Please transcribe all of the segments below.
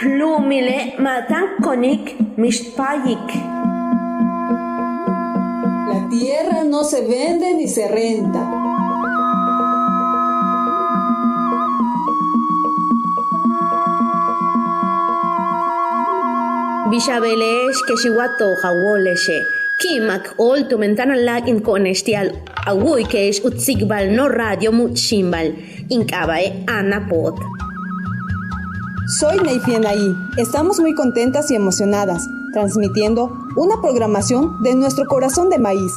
Lumile matankonik mishpayik. La tierra no se vende ni se renta. Bishabelesh keshiwato hawoleshe. Kimak ol tu mentana lag in conestial awui kesh utsigbal no radio muchimbal. Inkabae anapod. Soy Neifianaí. Estamos muy contentas y emocionadas, transmitiendo una programación de nuestro corazón de maíz.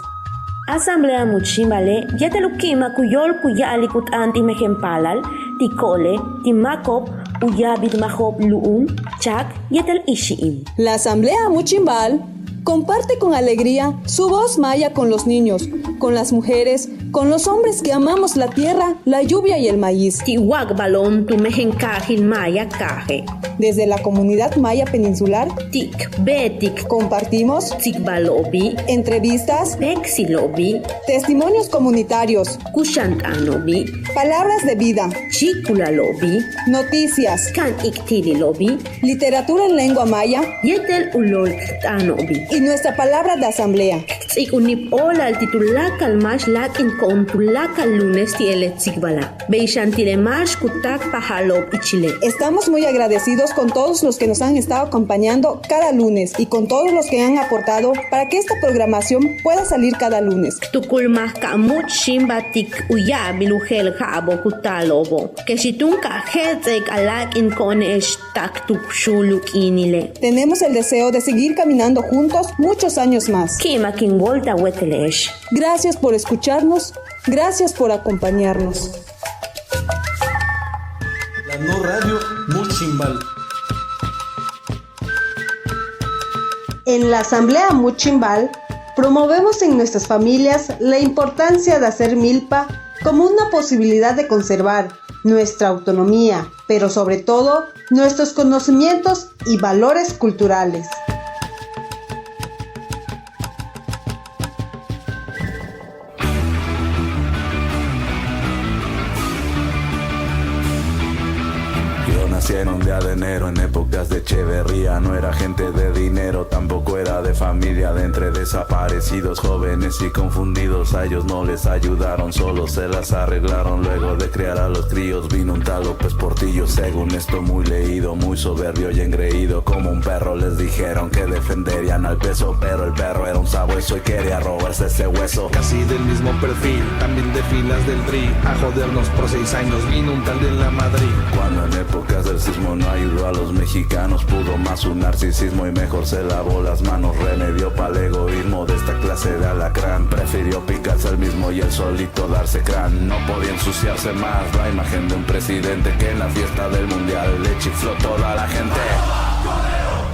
Asamblea Muchimbale, Yetelukima Kuyol Kuyalikut anti Mejempalal, Tikole, Timakop, Uyabid Mahop Luum, Chak, Yetel Ishiim. La Asamblea Muchimbal comparte con alegría su voz maya con los niños, con las mujeres, con los hombres que amamos la tierra, la lluvia y el maíz. Tiwak balón tu mejenkajil maya kaje. Desde la comunidad maya peninsular, Tik betik compartimos tikbalobi, entrevistas, pexilobi, testimonios comunitarios, kushantanobi, palabras de vida, chikulalobi, noticias, kan iktililobi, literatura en lengua maya yetel ulolktanobi. y nuestra palabra de asamblea. Tzikunip ola al titulakal mash lak in kontulakal lunes tiele tzikbala. Beishantile mash kutak pahalob ichile. Estamos muy agradecidos con todos los que nos han estado acompañando cada lunes y con todos los que han aportado para que esta programación pueda salir cada lunes. Tukulmah kamut shimbatik uya bilugel habo kutalobo. Keshitunka hetzek alak in konesh tak tukshuluk inile. Tenemos el deseo de seguir caminando juntos muchos años más. Kimakin volta wetelesh. Gracias por escucharnos, gracias por acompañarnos. La no radio Muchimbal. En la Asamblea Muchimbal promovemos en nuestras familias la importancia de hacer milpa como una posibilidad de conservar nuestra autonomía, pero sobre todo nuestros conocimientos y valores culturales. Nací en un día de enero, en épocas de Echeverría. No era gente de dinero, tampoco era de familia. De entre desaparecidos, jóvenes y confundidos, a ellos no les ayudaron, solo se las arreglaron. Luego de criar a los críos vino un tal López Portillo. Según esto muy leído, muy soberbio y engreído. Como un perro les dijeron que defenderían al peso, pero el perro era un sabueso y quería robarse ese hueso. Casi del mismo perfil, también de filas del PRI. A jodernos por 6 años vino un tal de la Madrid. Cuando en épocas del sismo no ayudó a los mexicanos, pudo más su narcisismo y mejor se lavó las manos. Remedio para el egoísmo de esta clase de alacrán. Prefirió picarse el mismo y el solito darse crán. No podía ensuciarse más la imagen de un presidente que en la fiesta del mundial le chifló toda la gente.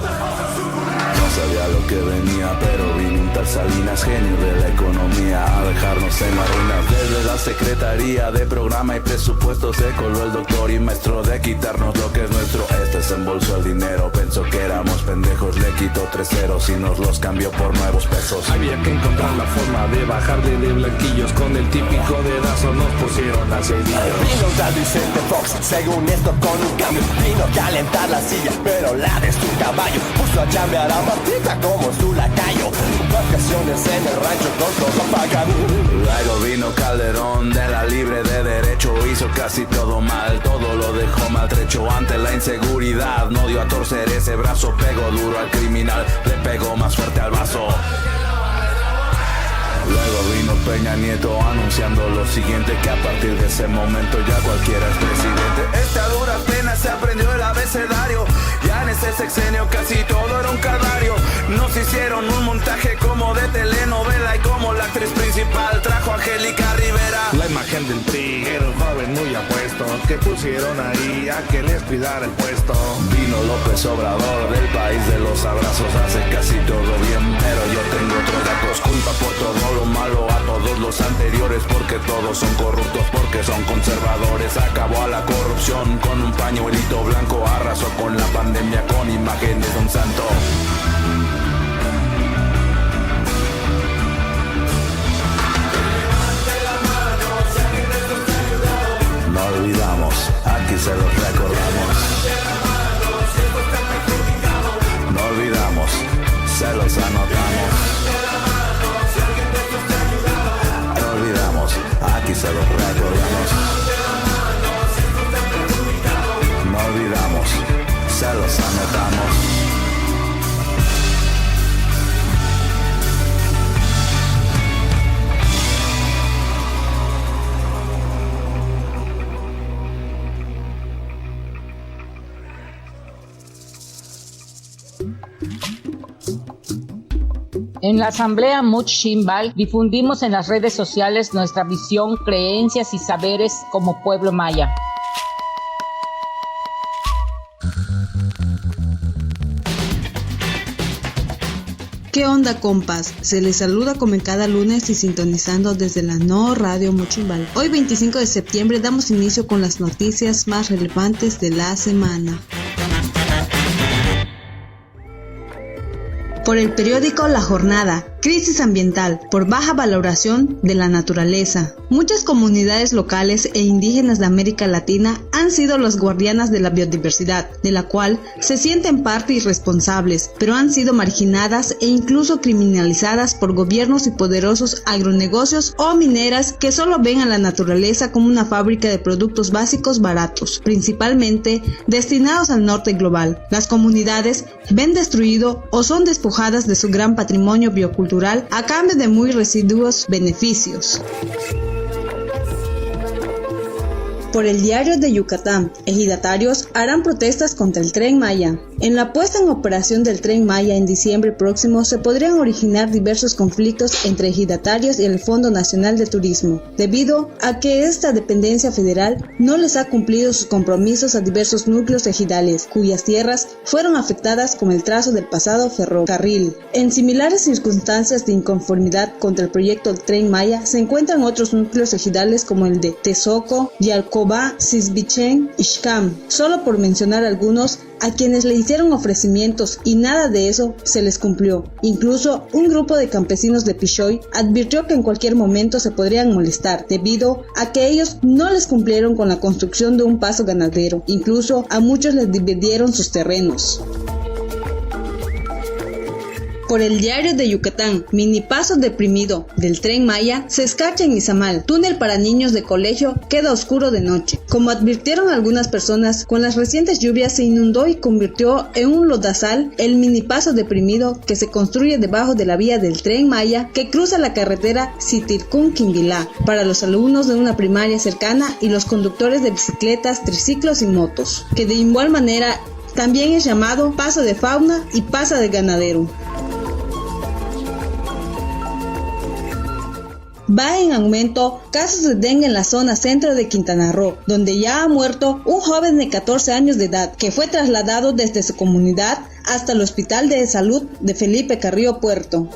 No sabía lo que venía, pero vino un tal Salinas, genio de la economía, a dejarnos en la ruina. Desde la Secretaría de Programa y Presupuesto se coló el doctor y maestro de quitarnos lo que es nuestro. Este se embolsó el dinero, pensó que éramos pendejos, le quitó 3 ceros y nos los cambió por nuevos pesos. Había que encontrar la forma de bajarle de blanquillos. Con el típico dedazo nos pusieron a cedillo. Vino un tal Vicente Fox, según esto con un cambio. Vino a calentar la silla, pero la de su caballo. Puso a chambear a Martita como su lacayo. Vacaciones en el rancho con todo pagado. Luego vino Calderón de la libre de derecho. Hizo casi todo mal, todo lo dejó maltrecho. Ante la inseguridad no dio a torcer ese brazo. Pegó duro al criminal, le pegó más fuerte al vaso. Luego vino Peña Nieto anunciando lo siguiente, que a partir de ese momento ya cualquiera es presidente. A duras penas se aprendió el abecedario. Ya en ese sexenio casi todo era un calvario. Nos hicieron un montaje como de telenovela y como la actriz principal trajo a Angélica Rivera. La imagen del PRI era un joven muy apuesto que pusieron ahí a que les cuidara el puesto. Vino López Obrador del país de los abrazos, hace casi todo bien, pero yo tengo otros datos. Culpa por todo lo malo a todos los anteriores, porque todos son corruptos, porque son conservadores. Acabó a la corrupción con un pañuelito blanco, arrasó con la pandemia con imágenes de un santo. No olvidamos, aquí se los recordamos. matamos. En la Asamblea Muchimbal difundimos en las redes sociales nuestra visión, creencias y saberes como pueblo maya. ¿Qué onda, compas? Se les saluda como en cada lunes y sintonizando desde la No Radio Muchimbal. Hoy 25 de septiembre damos inicio con las noticias más relevantes de la semana. Por el periódico La Jornada, crisis ambiental por baja valoración de la naturaleza. Muchas comunidades locales e indígenas de América Latina han sido las guardianas de la biodiversidad, de la cual se sienten parte y responsables, pero han sido marginadas e incluso criminalizadas por gobiernos y poderosos agronegocios o mineras que solo ven a la naturaleza como una fábrica de productos básicos baratos, principalmente destinados al norte global. Las comunidades ven destruido o son despojadas de su gran patrimonio biocultural a cambio de muy residuos beneficios. Por el Diario de Yucatán, ejidatarios harán protestas contra el Tren Maya. En la puesta en operación del Tren Maya en diciembre próximo se podrían originar diversos conflictos entre ejidatarios y el Fondo Nacional de Turismo, debido a que esta dependencia federal no les ha cumplido sus compromisos a diversos núcleos ejidales, cuyas tierras fueron afectadas con el trazo del pasado ferrocarril. En similares circunstancias de inconformidad contra el proyecto del Tren Maya se encuentran otros núcleos ejidales como el de Tezoco, Yalcobá, Sisbichén y Xcam, solo por mencionar algunos, a quienes le hicieron ofrecimientos y nada de eso se les cumplió. Incluso un grupo de campesinos de Pichoy advirtió que en cualquier momento se podrían molestar debido a que ellos no les cumplieron con la construcción de un paso ganadero. Incluso a muchos les dividieron sus terrenos. Por el Diario de Yucatán, mini paso deprimido del Tren Maya se escarcha en Izamal. Túnel para niños de colegio queda oscuro de noche. Como advirtieron algunas personas, con las recientes lluvias se inundó y convirtió en un lodazal el mini paso deprimido que se construye debajo de la vía del Tren Maya que cruza la carretera Sitircún-Quinguilá para los alumnos de una primaria cercana y los conductores de bicicletas, triciclos y motos, que de igual manera también es llamado paso de fauna y paso de ganadero. Va en aumento casos de dengue en la zona centro de Quintana Roo, donde ya ha muerto un joven de 14 años de edad que fue trasladado desde su comunidad hasta el Hospital de Salud de Felipe Carrillo Puerto.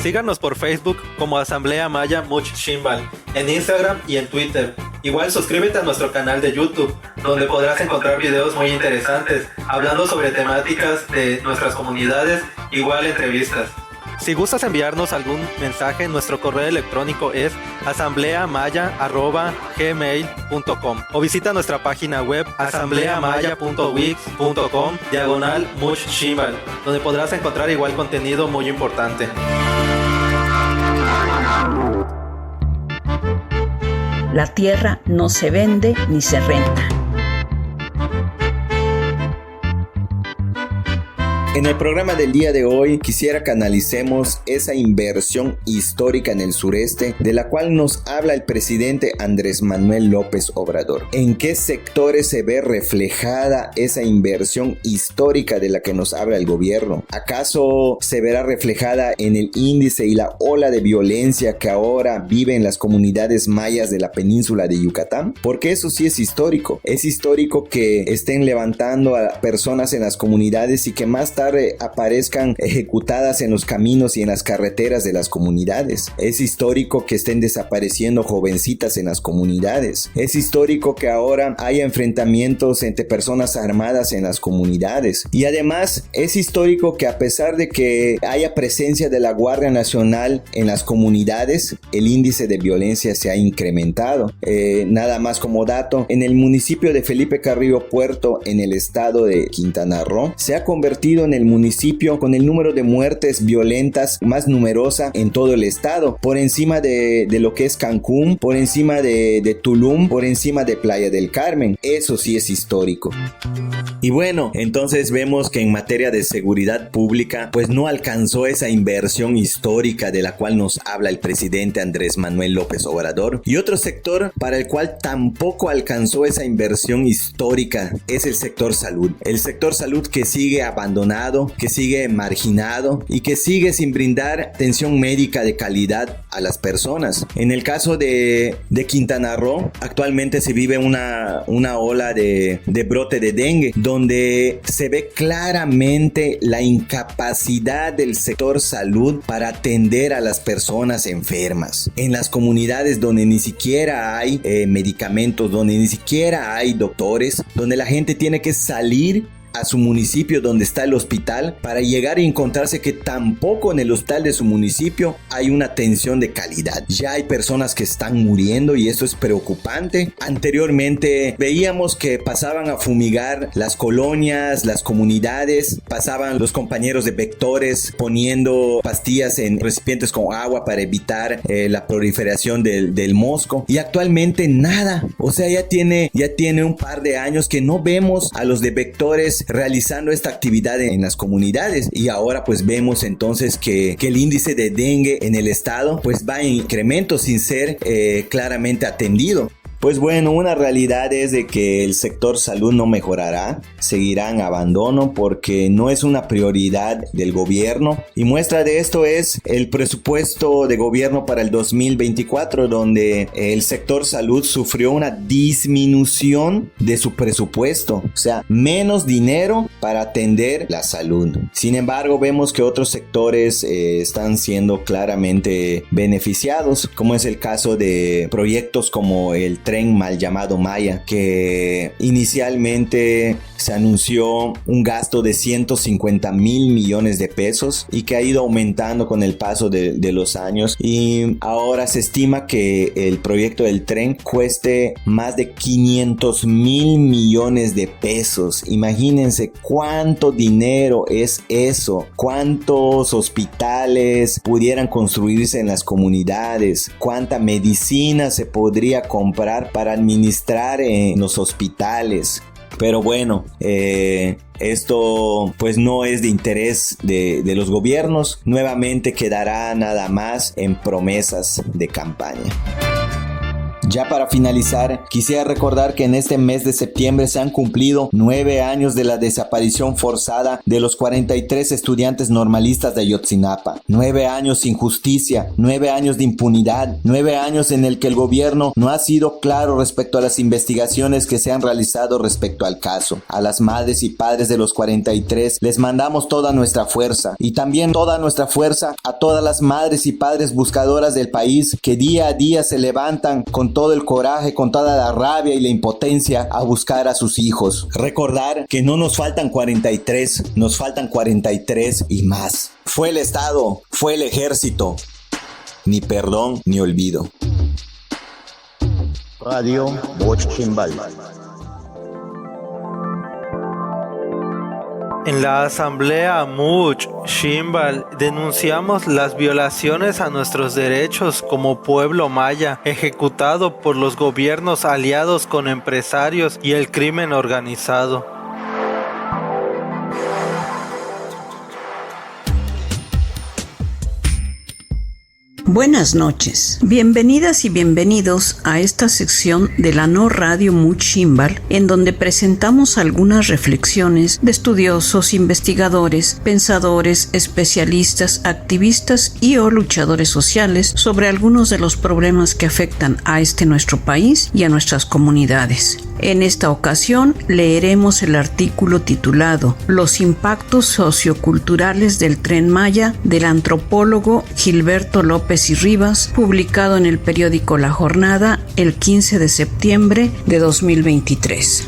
Síganos por Facebook como Asamblea Maya Muchimbal, en Instagram y en Twitter. Igual suscríbete a nuestro canal de YouTube, donde podrás encontrar videos muy interesantes, hablando sobre temáticas de nuestras comunidades, igual entrevistas. Si gustas enviarnos algún mensaje, nuestro correo electrónico es asambleamaya@gmail.com o visita nuestra página web asambleamaya.wix.com/Muchimbal, donde podrás encontrar igual contenido muy importante. La tierra no se vende ni se renta. En el programa del día de hoy quisiera que analicemos esa inversión histórica en el sureste de la cual nos habla el presidente Andrés Manuel López Obrador. ¿En qué sectores se ve reflejada esa inversión histórica de la que nos habla el gobierno? ¿Acaso se verá reflejada en el índice y la ola de violencia que ahora viven las comunidades mayas de la península de Yucatán? Porque eso sí es histórico. Es histórico que estén levantando a personas en las comunidades y que más tarde aparezcan ejecutadas en los caminos y en las carreteras de las comunidades. Es histórico que estén desapareciendo jovencitas en las comunidades. Es histórico que ahora haya enfrentamientos entre personas armadas en las comunidades. Y además es histórico que a pesar de que haya presencia de la Guardia Nacional en las comunidades, el índice de violencia se ha incrementado. Nada más como dato, en el municipio de Felipe Carrillo Puerto, en el estado de Quintana Roo, se ha convertido en en el municipio con el número de muertes violentas más numerosa en todo el estado, por encima de lo que es Cancún, por encima de Tulum, por encima de Playa del Carmen. Eso sí es histórico. Y bueno, entonces vemos que en materia de seguridad pública, pues no alcanzó esa inversión histórica de la cual nos habla el presidente Andrés Manuel López Obrador. Y otro sector para el cual tampoco alcanzó esa inversión histórica es el sector salud. El sector salud que sigue abandonado, que sigue marginado y que sigue sin brindar atención médica de calidad a las personas. En el caso de Quintana Roo, actualmente se vive una ola de brote de dengue, donde se ve claramente la incapacidad del sector salud para atender a las personas enfermas. En las comunidades donde ni siquiera hay medicamentos, donde ni siquiera hay doctores, donde la gente tiene que salir a su municipio donde está el hospital para llegar y encontrarse que tampoco en el hospital de su municipio hay una atención de calidad. Ya hay personas que están muriendo y eso es preocupante. Anteriormente veíamos que pasaban a fumigar las colonias, las comunidades, pasaban los compañeros de vectores poniendo pastillas en recipientes con agua para evitar la proliferación del mosco, y actualmente nada. O sea, ya tiene un par de años que no vemos a los de vectores realizando esta actividad en las comunidades, y ahora pues vemos entonces que el índice de dengue en el estado pues va en incremento sin ser claramente atendido. Pues bueno, una realidad es de que el sector salud no mejorará, seguirá en abandono porque no es una prioridad del gobierno, y muestra de esto es el presupuesto de gobierno para el 2024, donde el sector salud sufrió una disminución de su presupuesto, o sea, menos dinero para atender la salud. Sin embargo, vemos que otros sectores están siendo claramente beneficiados, como es el caso de proyectos como el tren mal llamado Maya, que inicialmente se anunció un gasto de 150 mil millones de pesos y que ha ido aumentando con el paso de los años, y ahora se estima que el proyecto del tren cueste más de 500 mil millones de pesos. Imagínense cuánto dinero es eso, cuántos hospitales pudieran construirse en las comunidades, cuánta medicina se podría comprar para administrar en los hospitales. Pero bueno, esto pues no es de interés de los gobiernos. Nuevamente quedará nada más en promesas de campaña. Ya para finalizar, quisiera recordar que en este mes de septiembre se han cumplido 9 años de la desaparición forzada de los 43 estudiantes normalistas de Ayotzinapa. 9 años sin justicia, 9 años de impunidad, 9 años en el que el gobierno no ha sido claro respecto a las investigaciones que se han realizado respecto al caso. A las madres y padres de los 43 les mandamos toda nuestra fuerza, y también toda nuestra fuerza a todas las madres y padres buscadoras del país que día a día se levantan con todo el coraje, con toda la rabia y la impotencia a buscar a sus hijos. Recordar que no nos faltan 43, nos faltan 43 y más. Fue el Estado, fue el ejército. Ni perdón ni olvido. Radio Mochimbal. En la Asamblea Much Shimbal denunciamos las violaciones a nuestros derechos como pueblo maya ejecutado por los gobiernos aliados con empresarios y el crimen organizado. Buenas noches, bienvenidas y bienvenidos a esta sección de la No Radio Muchimbal, en donde presentamos algunas reflexiones de estudiosos, investigadores, pensadores, especialistas, activistas y o luchadores sociales sobre algunos de los problemas que afectan a nuestro país y a nuestras comunidades. En esta ocasión leeremos el artículo titulado Los impactos socioculturales del Tren Maya del antropólogo Gilberto López y Rivas, publicado en el periódico La Jornada el 15 de septiembre de 2023.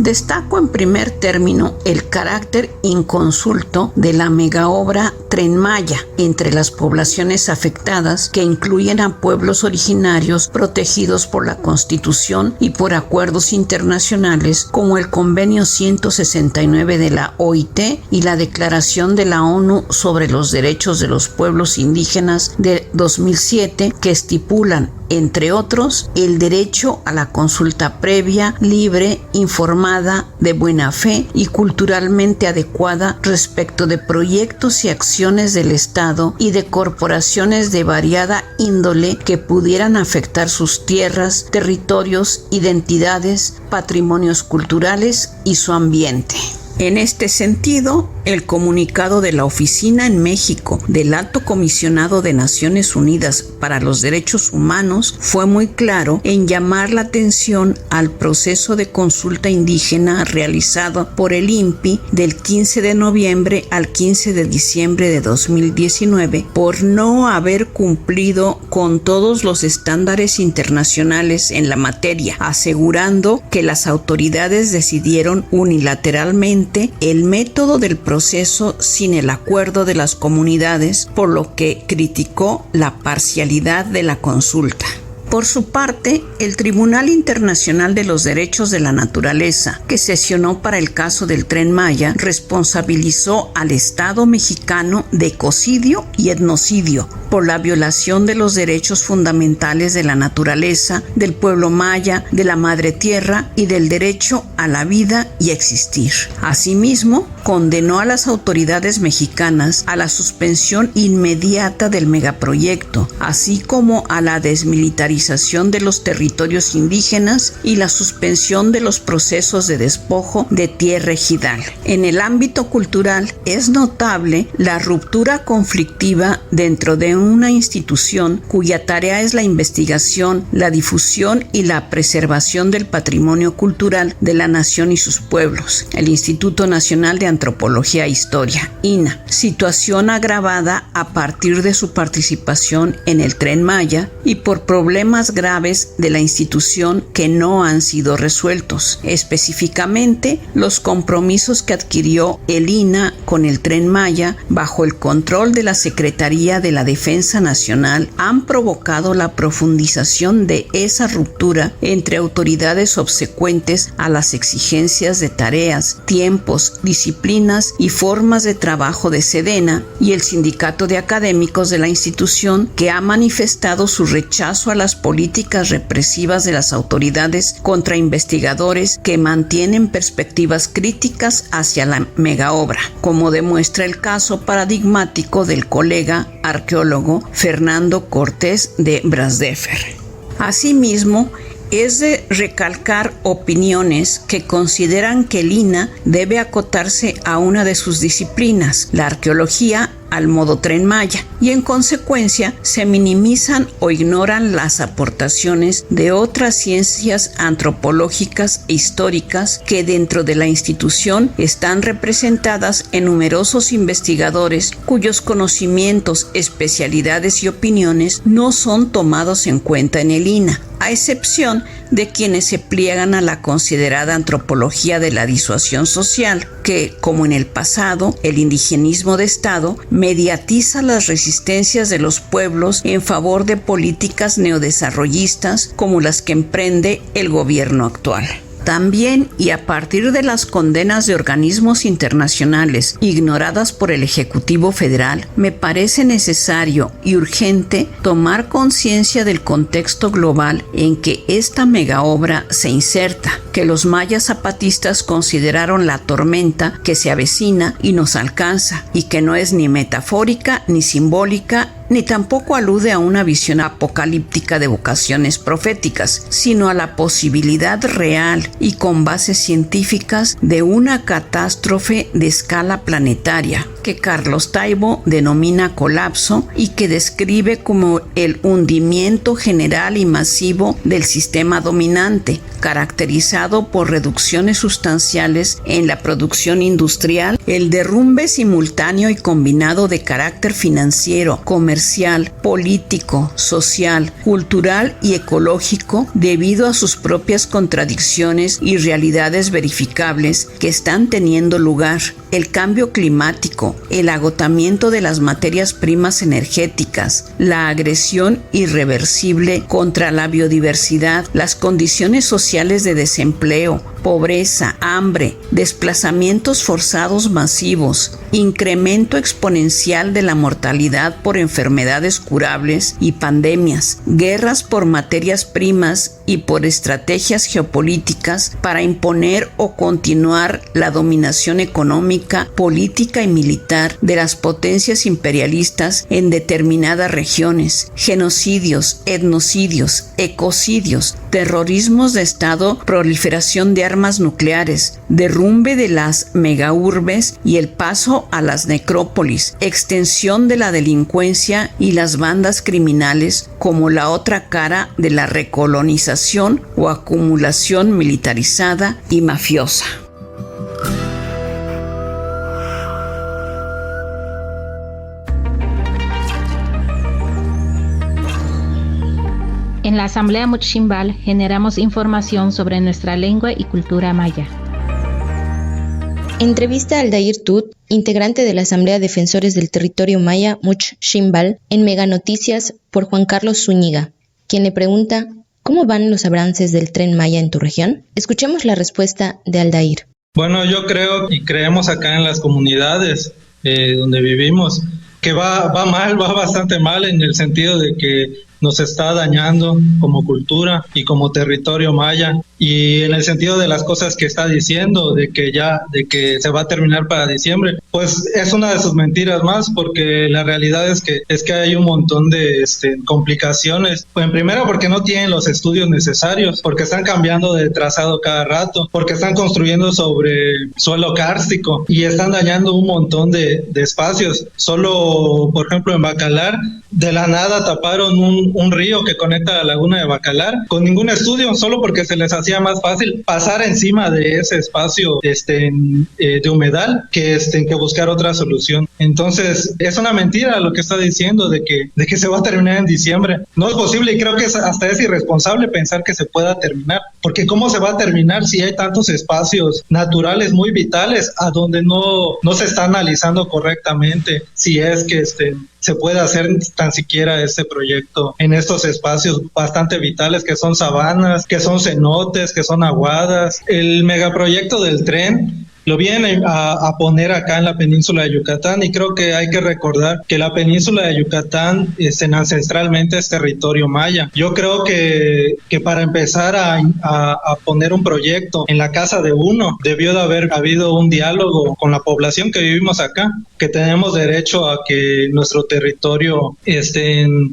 Destaco en primer término el carácter inconsulto de la megaobra Tren Maya entre las poblaciones afectadas, que incluyen a pueblos originarios protegidos por la Constitución y por acuerdos internacionales como el Convenio 169 de la OIT y la Declaración de la ONU sobre los Derechos de los Pueblos Indígenas de 2007, que estipulan, entre otros, el derecho a la consulta previa, libre, informada, de buena fe y culturalmente adecuada respecto de proyectos y acciones del Estado y de corporaciones de variada índole que pudieran afectar sus tierras, territorios, identidades, patrimonios culturales y su ambiente. En este sentido, el comunicado de la Oficina en México del Alto Comisionado de Naciones Unidas para los Derechos Humanos fue muy claro en llamar la atención al proceso de consulta indígena realizado por el INPI del 15 de noviembre al 15 de diciembre de 2019 por no haber cumplido con todos los estándares internacionales en la materia, asegurando que las autoridades decidieron unilateralmente el método del proceso sin el acuerdo de las comunidades, por lo que criticó la parcialidad de la consulta. Por su parte, el Tribunal Internacional de los Derechos de la Naturaleza, que sesionó para el caso del Tren Maya, responsabilizó al Estado mexicano de ecocidio y etnocidio por la violación de los derechos fundamentales de la naturaleza, del pueblo maya, de la madre tierra y del derecho a la vida y existir. Asimismo, condenó a las autoridades mexicanas a la suspensión inmediata del megaproyecto, así como a la desmilitarización de los territorios indígenas y la suspensión de los procesos de despojo de tierra ejidal. En el ámbito cultural es notable la ruptura conflictiva dentro de una institución cuya tarea es la investigación, la difusión y la preservación del patrimonio cultural de la nación y sus pueblos, el Instituto Nacional de Antropología e Historia, INAH, situación agravada a partir de su participación en el Tren Maya y por problemas graves de la institución que no han sido resueltos, específicamente los compromisos que adquirió el INAH con el Tren Maya bajo el control de la Secretaría de la Defensa Nacional han provocado la profundización de esa ruptura entre autoridades subsecuentes a las exigencias de tareas, tiempos, disciplinas y formas de trabajo de Sedena y el Sindicato de Académicos de la institución, que ha manifestado su rechazo a las políticas represivas de las autoridades contra investigadores que mantienen perspectivas críticas hacia la megaobra, como demuestra el caso paradigmático del colega arqueólogo Fernando Cortés de Brasdefer. Asimismo, es de recalcar opiniones que consideran que el INAH debe acotarse a una de sus disciplinas, la arqueología, al modo Tren Maya, y en consecuencia se minimizan o ignoran las aportaciones de otras ciencias antropológicas e históricas que dentro de la institución están representadas en numerosos investigadores cuyos conocimientos, especialidades y opiniones no son tomados en cuenta en el INAH, a excepción de quienes se pliegan a la considerada antropología de la disuasión social, que, como en el pasado, el indigenismo de Estado mediatiza las resistencias de los pueblos en favor de políticas neodesarrollistas como las que emprende el gobierno actual. También, y a partir de las condenas de organismos internacionales ignoradas por el Ejecutivo Federal, me parece necesario y urgente tomar conciencia del contexto global en que esta megaobra se inserta, que los mayas zapatistas consideraron la tormenta que se avecina y nos alcanza, y que no es ni metafórica ni simbólica, ni tampoco alude a una visión apocalíptica de vocaciones proféticas, sino a la posibilidad real y con bases científicas de una catástrofe de escala planetaria, que que Carlos Taibo denomina colapso y que describe como el hundimiento general y masivo del sistema dominante, caracterizado por reducciones sustanciales en la producción industrial, el derrumbe simultáneo y combinado de carácter financiero, comercial, político, social, cultural y ecológico debido a sus propias contradicciones y realidades verificables que están teniendo lugar, el cambio climático, el agotamiento de las materias primas energéticas, la agresión irreversible contra la biodiversidad, las condiciones sociales de desempleo, pobreza, hambre, desplazamientos forzados masivos, incremento exponencial de la mortalidad por enfermedades curables y pandemias, guerras por materias primas y por estrategias geopolíticas para imponer o continuar la dominación económica, política y militar de las potencias imperialistas en determinadas regiones, genocidios, etnocidios, ecocidios, terrorismos de Estado, proliferación de armas nucleares, derrumbe de las megaurbes y el paso a las necrópolis, extensión de la delincuencia y las bandas criminales como la otra cara de la recolonización o acumulación militarizada y mafiosa. En la Asamblea Muchimbal generamos información sobre nuestra lengua y cultura maya. Entrevista a Aldair Tut, integrante de la Asamblea Defensores del Territorio Maya Muchimbal, en Mega Noticias por Juan Carlos Zúñiga, quien le pregunta ¿cómo van los avances del Tren Maya en tu región? Escuchemos la respuesta de Aldair. Bueno, yo creo y creemos acá en las comunidades donde vivimos que va mal, va bastante mal en el sentido de que nos está dañando como cultura y como territorio maya, y en el sentido de las cosas que está diciendo de que se va a terminar para diciembre, pues es una de sus mentiras más, porque la realidad es que hay un montón de complicaciones. Pues en primero porque no tienen los estudios necesarios, porque están cambiando de trazado cada rato, porque están construyendo sobre suelo kárstico y están dañando un montón de espacios. Solo, por ejemplo, en Bacalar, de la nada taparon un río que conecta a la laguna de Bacalar con ningún estudio, solo porque se les hacía más fácil pasar encima de ese espacio de humedal que buscar otra solución. Entonces es una mentira lo que está diciendo de que se va a terminar en diciembre. No es posible, y creo que hasta es irresponsable pensar que se pueda terminar, porque ¿cómo se va a terminar si hay tantos espacios naturales muy vitales a donde no se está analizando correctamente si es que se puede hacer tan siquiera este proyecto en estos espacios bastante vitales que son sabanas, que son cenotes, que son aguadas? El megaproyecto del tren lo vienen a poner acá en la península de Yucatán, y creo que hay que recordar que la península de Yucatán ancestralmente es territorio maya. Yo creo que para empezar a poner un proyecto en la casa de uno, debió de haber habido un diálogo con la población que vivimos acá, que tenemos derecho a que nuestro territorio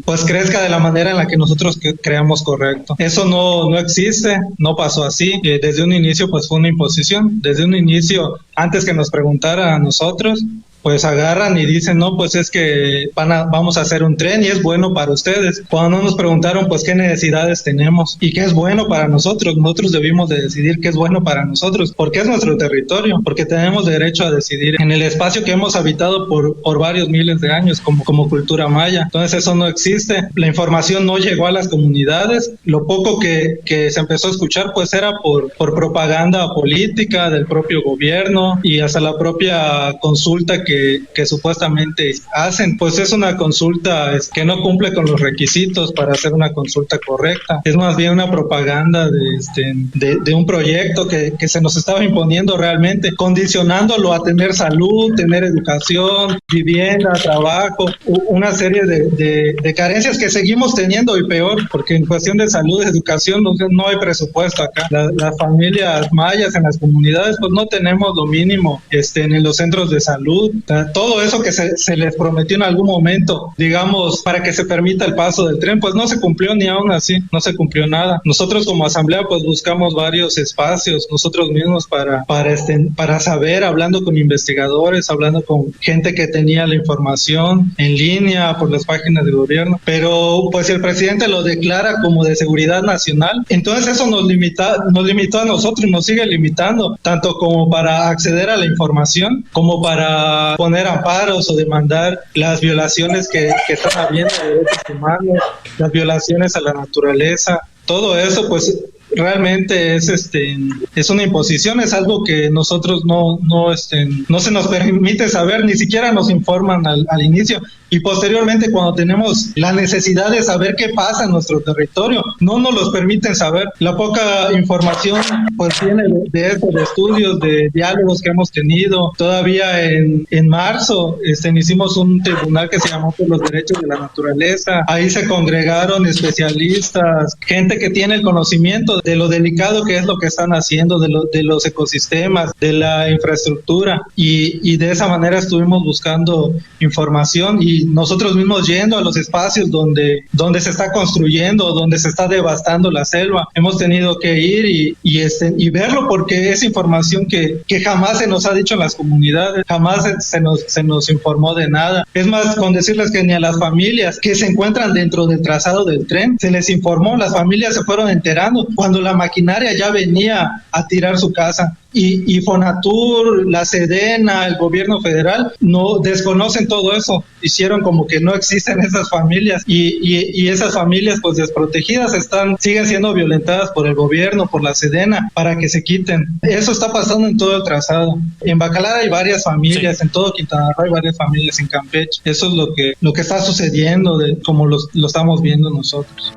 pues crezca de la manera en la que nosotros creamos correcto. Eso no existe, no pasó así. Desde un inicio pues fue una imposición. Desde un inicio, antes que nos preguntara a nosotros, pues agarran y dicen, no, pues es que vamos a hacer un tren y es bueno para ustedes. Cuando no nos preguntaron, pues qué necesidades tenemos y qué es bueno para nosotros. Nosotros debimos de decidir qué es bueno para nosotros, porque es nuestro territorio, porque tenemos derecho a decidir en el espacio que hemos habitado por varios miles de años como cultura maya. Entonces eso no existe. La información no llegó a las comunidades. Lo poco que se empezó a escuchar pues era por propaganda política del propio gobierno, y hasta la propia consulta que supuestamente hacen, pues es una consulta que no cumple con los requisitos para hacer una consulta correcta. Es más bien una propaganda de un proyecto que se nos estaba imponiendo realmente, condicionándolo a tener salud, tener educación, vivienda, trabajo, una serie de carencias que seguimos teniendo, y peor, porque en cuestión de salud, educación, no hay presupuesto acá. Las familias mayas en las comunidades pues no tenemos lo mínimo en los centros de salud. Todo eso que se les prometió en algún momento, digamos, para que se permita el paso del tren, pues no se cumplió, ni aún así, no se cumplió nada. Nosotros como asamblea pues buscamos varios espacios nosotros mismos para saber, hablando con investigadores, hablando con gente que tenía la información en línea por las páginas del gobierno, pero pues si el presidente lo declara como de seguridad nacional, entonces eso nos limitó a nosotros, nos sigue limitando, tanto como para acceder a la información, como para poner amparos o demandar las violaciones que están habiendo de derechos humanos, las violaciones a la naturaleza. Todo eso pues realmente es una imposición, es algo que nosotros no se nos permite saber, ni siquiera nos informan al inicio, y posteriormente cuando tenemos la necesidad de saber qué pasa en nuestro territorio, no nos los permiten saber. La poca información pues viene de estudios, de diálogos que hemos tenido. Todavía en marzo hicimos un tribunal que se llamó por los derechos de la naturaleza. Ahí se congregaron especialistas, gente que tiene el conocimiento de lo delicado que es lo que están haciendo, de los ecosistemas, de la infraestructura, y de esa manera estuvimos buscando información, y nosotros mismos yendo a los espacios donde se está construyendo, donde se está devastando la selva. Hemos tenido que ir y verlo, porque es información que jamás se nos ha dicho en las comunidades, jamás se nos informó de nada. Es más, con decirles que ni a las familias que se encuentran dentro del trazado del tren se les informó. Las familias se fueron enterando cuando la maquinaria ya venía a tirar su casa. Y Fonatur, la Sedena, el gobierno federal no desconocen todo eso, hicieron como que no existen esas familias, y esas familias pues desprotegidas siguen siendo violentadas por el gobierno, por la Sedena, para que se quiten. Eso está pasando en todo el trazado. En Bacalar hay varias familias, sí. En todo Quintana Roo hay varias familias, en Campeche. Eso es lo que está sucediendo, como lo estamos viendo nosotros.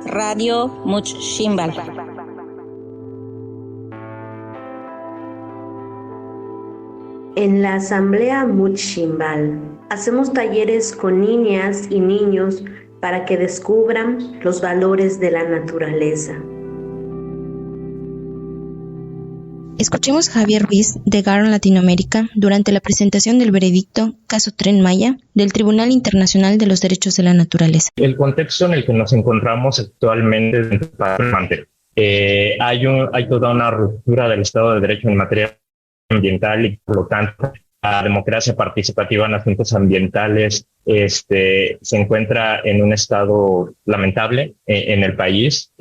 Radio Much Shimbal. En la Asamblea Much Shimbal hacemos talleres con niñas y niños para que descubran los valores de la naturaleza. Escuchemos a Javier Ruiz de Garon Latinoamérica durante la presentación del veredicto Caso Tren Maya del Tribunal Internacional de los Derechos de la Naturaleza. El contexto en el que nos encontramos actualmente dentro del Parlamento, hay toda una ruptura del Estado de Derecho en materia ambiental, y por lo tanto la democracia participativa en asuntos ambientales se encuentra en un estado lamentable en el país.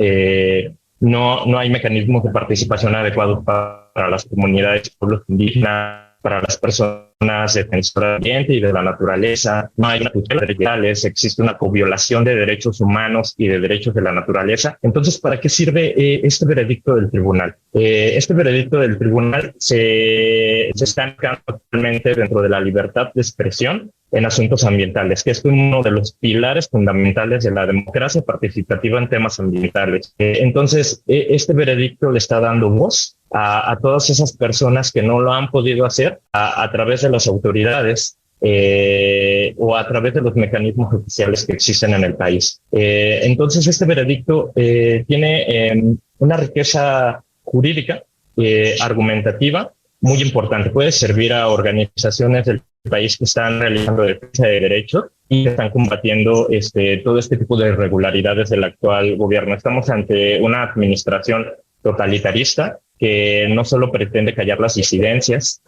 No hay mecanismos de participación adecuados para las comunidades, pueblos indígenas, para las personas defensoras del ambiente y de la naturaleza. No hay una tutela de derechos, existe una coviolación de derechos humanos y de derechos de la naturaleza. Entonces, ¿para qué sirve este veredicto del tribunal? Este veredicto del tribunal se está enfocando actualmente dentro de la libertad de expresión en asuntos ambientales, que es uno de los pilares fundamentales de la democracia participativa en temas ambientales. Entonces, este veredicto le está dando voz a todas esas personas que no lo han podido hacer a través de las autoridades o a través de los mecanismos oficiales que existen en el país. Entonces, este veredicto tiene una riqueza jurídica, argumentativa, muy importante. Puede servir a organizaciones del país que están realizando defensa de derechos y que están combatiendo todo este tipo de irregularidades del actual gobierno. Estamos ante una administración totalitarista que no solo pretende callar las disidencias,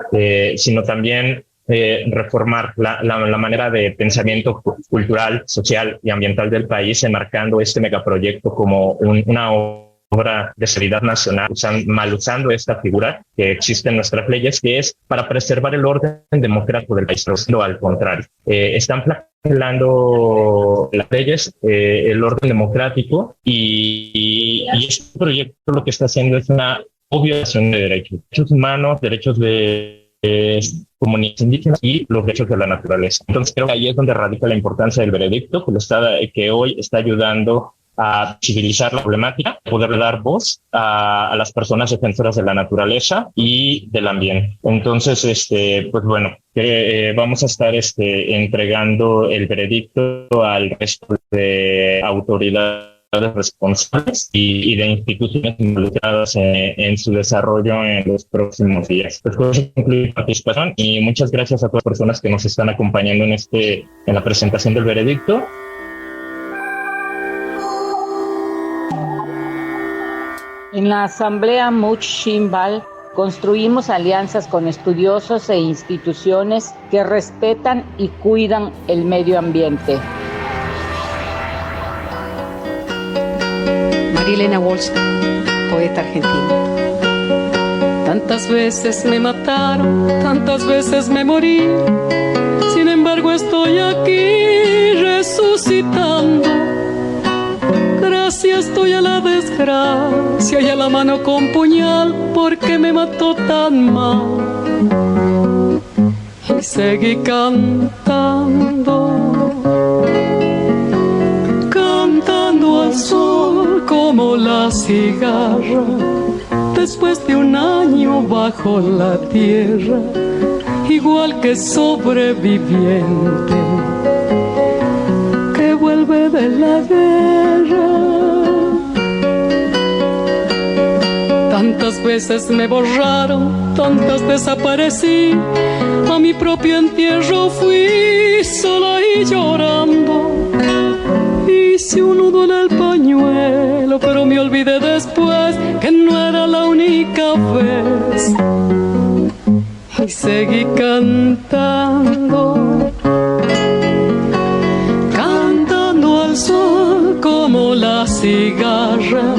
sino también reformar la manera de pensamiento cultural, social y ambiental del país, enmarcando este megaproyecto como una obra de seguridad nacional, mal usando esta figura que existe en nuestras leyes, que es para preservar el orden democrático del país, pero al contrario. Están flagelando las leyes, el orden democrático, y este proyecto lo que está haciendo es una violación de derechos humanos, derechos de comunidades indígenas y los derechos de la naturaleza. Entonces creo que ahí es donde radica la importancia del veredicto, que hoy está ayudando a visibilizar la problemática, poder dar voz a las personas defensoras de la naturaleza y del ambiente. Entonces, pues bueno, vamos a estar entregando el veredicto al resto de autoridades responsables y de instituciones involucradas en su desarrollo en los próximos días. Pues con eso concluye mi participación y muchas gracias a todas las personas que nos están acompañando en la presentación del veredicto. En la Asamblea Much Shimbal construimos alianzas con estudiosos e instituciones que respetan y cuidan el medio ambiente. Marilena Walsh, poeta argentina. Tantas veces me mataron, tantas veces me morí, sin embargo estoy aquí resucitando. Gracias estoy a la desgracia y a la mano con puñal, porque me mató tan mal. Y seguí cantando al sol como la cigarra, después de un año bajo la tierra, igual que sobreviviente que vuelve de la guerra. Tantas veces me borraron, tantas desaparecí, a mi propio entierro fui sola y llorando. Hice un nudo en el pañuelo, pero me olvidé después que no era la única vez. Y seguí cantando al sol como la cigarra,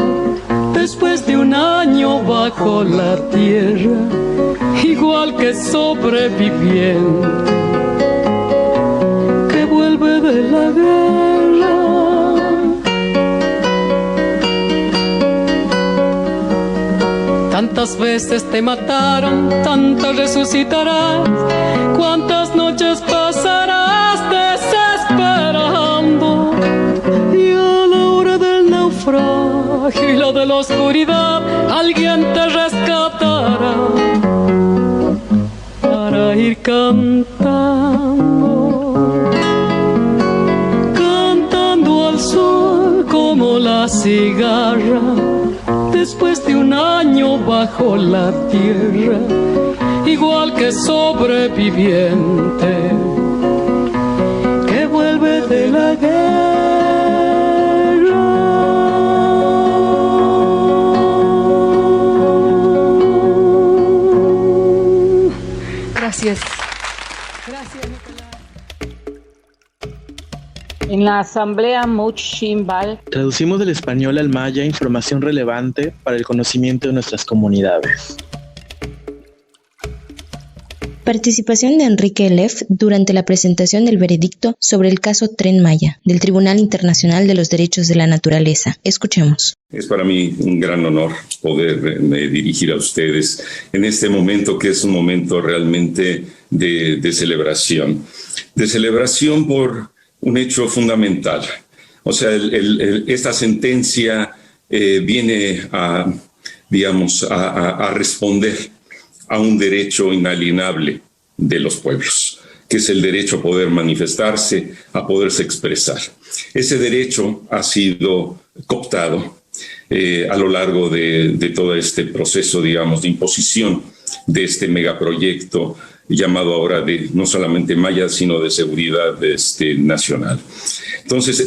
después de un año bajo la tierra, igual que sobreviviente que vuelve de la guerra. Tantas veces te mataron, tantas resucitarás, cuántas noches pasarás desesperando, y a la hora del naufragio y la de la oscuridad alguien te rescatará para ir cantando al sol como la cigarra, después de un año bajo la tierra, igual que sobreviviente que vuelve de la guerra. Gracias. En la Asamblea Much Shimbal traducimos del español al maya información relevante para el conocimiento de nuestras comunidades. Participación de Enrique Leff durante la presentación del veredicto sobre el caso Tren Maya del Tribunal Internacional de los Derechos de la Naturaleza. Escuchemos. Es para mí un gran honor poderme dirigir a ustedes en este momento, que es un momento realmente de celebración. De celebración por un hecho fundamental. O sea, esta sentencia viene a responder a un derecho inalienable de los pueblos, que es el derecho a poder manifestarse, a poderse expresar. Ese derecho ha sido cooptado a lo largo de todo este proceso, digamos, de imposición de este megaproyecto llamado ahora de no solamente Maya, sino de seguridad nacional. Entonces,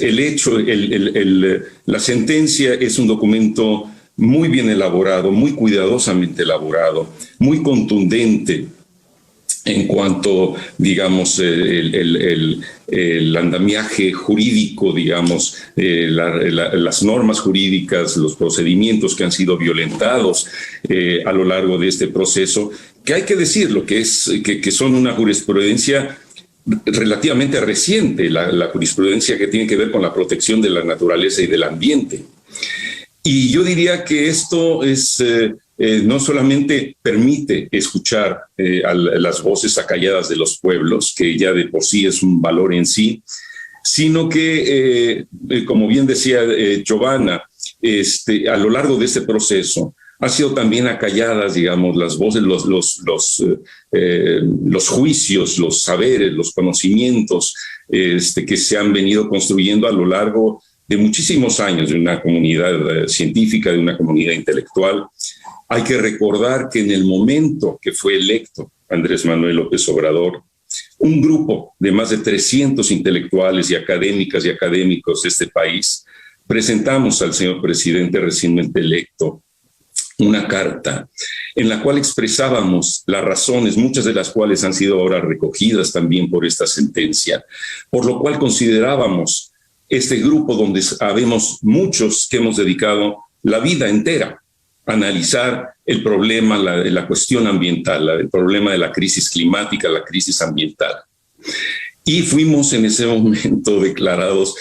la sentencia es un documento muy bien elaborado, muy cuidadosamente elaborado, muy contundente en cuanto, digamos, el andamiaje jurídico, digamos, las normas jurídicas, los procedimientos que han sido violentados a lo largo de este proceso, que hay que decirlo, que son una jurisprudencia relativamente reciente, la jurisprudencia que tiene que ver con la protección de la naturaleza y del ambiente. Y yo diría que esto es no solamente permite escuchar a las voces acalladas de los pueblos, que ya de por sí es un valor en sí, sino que, como bien decía Giovanna, a lo largo de este proceso ha sido también acalladas, digamos, las voces, los juicios, los saberes, los conocimientos que se han venido construyendo a lo largo de muchísimos años, de una comunidad científica, de una comunidad intelectual. Hay que recordar que en el momento que fue electo Andrés Manuel López Obrador, un grupo de más de 300 intelectuales y académicas y académicos de este país presentamos al señor presidente recientemente electo una carta en la cual expresábamos las razones, muchas de las cuales han sido ahora recogidas también por esta sentencia, por lo cual considerábamos este grupo donde habemos muchos que hemos dedicado la vida entera a analizar el problema, la cuestión ambiental, el problema de la crisis climática, la crisis ambiental. Y fuimos en ese momento declarados,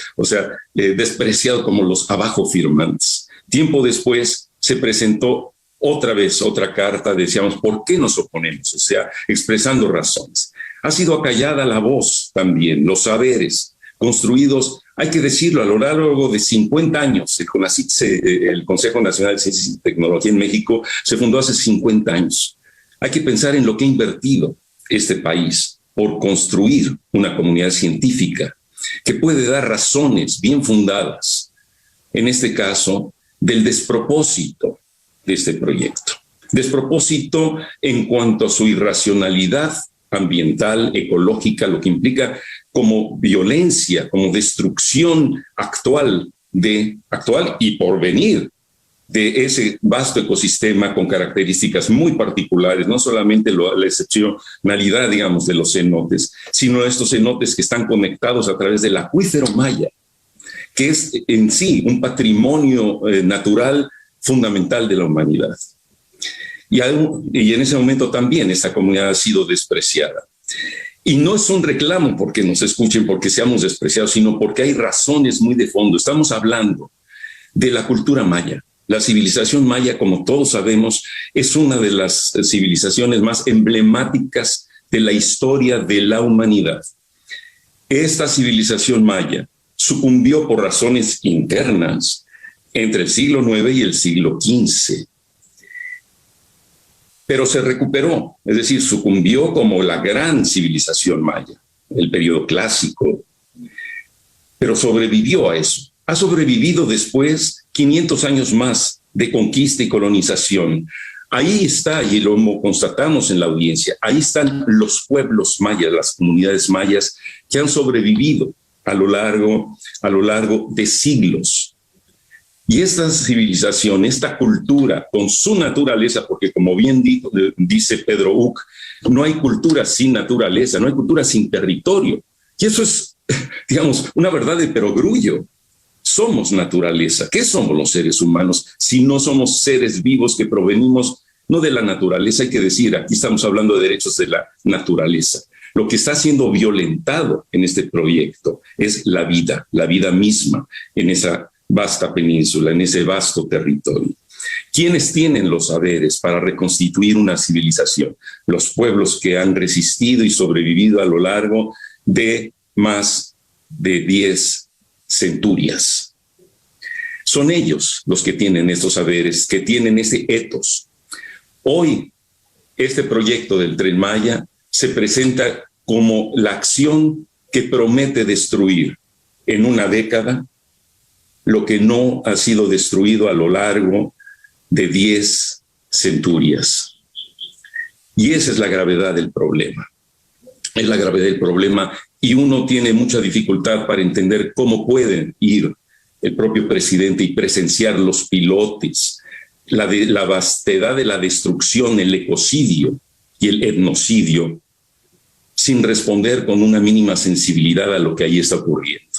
despreciados como los abajo firmantes. Tiempo después se presentó otra vez otra carta, decíamos, ¿por qué nos oponemos? Expresando razones. Ha sido acallada la voz también, los saberes construidos, hay que decirlo, a lo largo de 50 años. El Consejo Nacional de Ciencias y Tecnología en México se fundó hace 50 años. Hay que pensar en lo que ha invertido este país por construir una comunidad científica que puede dar razones bien fundadas, en este caso, del despropósito de este proyecto. Despropósito en cuanto a su irracionalidad ambiental, ecológica, lo que implica como violencia, como destrucción actual y por venir de ese vasto ecosistema con características muy particulares, no solamente la excepcionalidad, digamos, de los cenotes, sino estos cenotes que están conectados a través del acuífero Maya, que es en sí un patrimonio natural fundamental de la humanidad. Y en ese momento también esta comunidad ha sido despreciada. Y no es un reclamo porque nos escuchen, porque seamos despreciados, sino porque hay razones muy de fondo. Estamos hablando de la cultura maya. La civilización maya, como todos sabemos, es una de las civilizaciones más emblemáticas de la historia de la humanidad. Esta civilización maya sucumbió por razones internas entre el siglo IX y el siglo XV. Pero se recuperó, es decir, sucumbió como la gran civilización maya, el periodo clásico, pero sobrevivió a eso. Ha sobrevivido después 500 años más de conquista y colonización. Ahí está, y lo constatamos en la audiencia, ahí están los pueblos mayas, las comunidades mayas que han sobrevivido a lo largo de siglos. Y esta civilización, esta cultura, con su naturaleza, porque como bien dice Pedro Uch, no hay cultura sin naturaleza, no hay cultura sin territorio. Y eso es, digamos, una verdad de perogrullo. Somos naturaleza. ¿Qué somos los seres humanos si no somos seres vivos que provenimos no de la naturaleza? Hay que decir, aquí estamos hablando de derechos de la naturaleza. Lo que está siendo violentado en este proyecto es la vida misma en esa vasta península, en ese vasto territorio. ¿Quiénes tienen los saberes para reconstituir una civilización? Los pueblos que han resistido y sobrevivido a lo largo de más de 10 centurias. Son ellos los que tienen estos saberes, que tienen ese ethos. Hoy, este proyecto del Tren Maya se presenta como la acción que promete destruir en una década lo que no ha sido destruido a lo largo de 10 centurias. Y esa es la gravedad del problema. Es la gravedad del problema y uno tiene mucha dificultad para entender cómo pueden ir el propio presidente y presenciar los pilotes, la vastedad de la destrucción, el ecocidio y el etnocidio, sin responder con una mínima sensibilidad a lo que ahí está ocurriendo.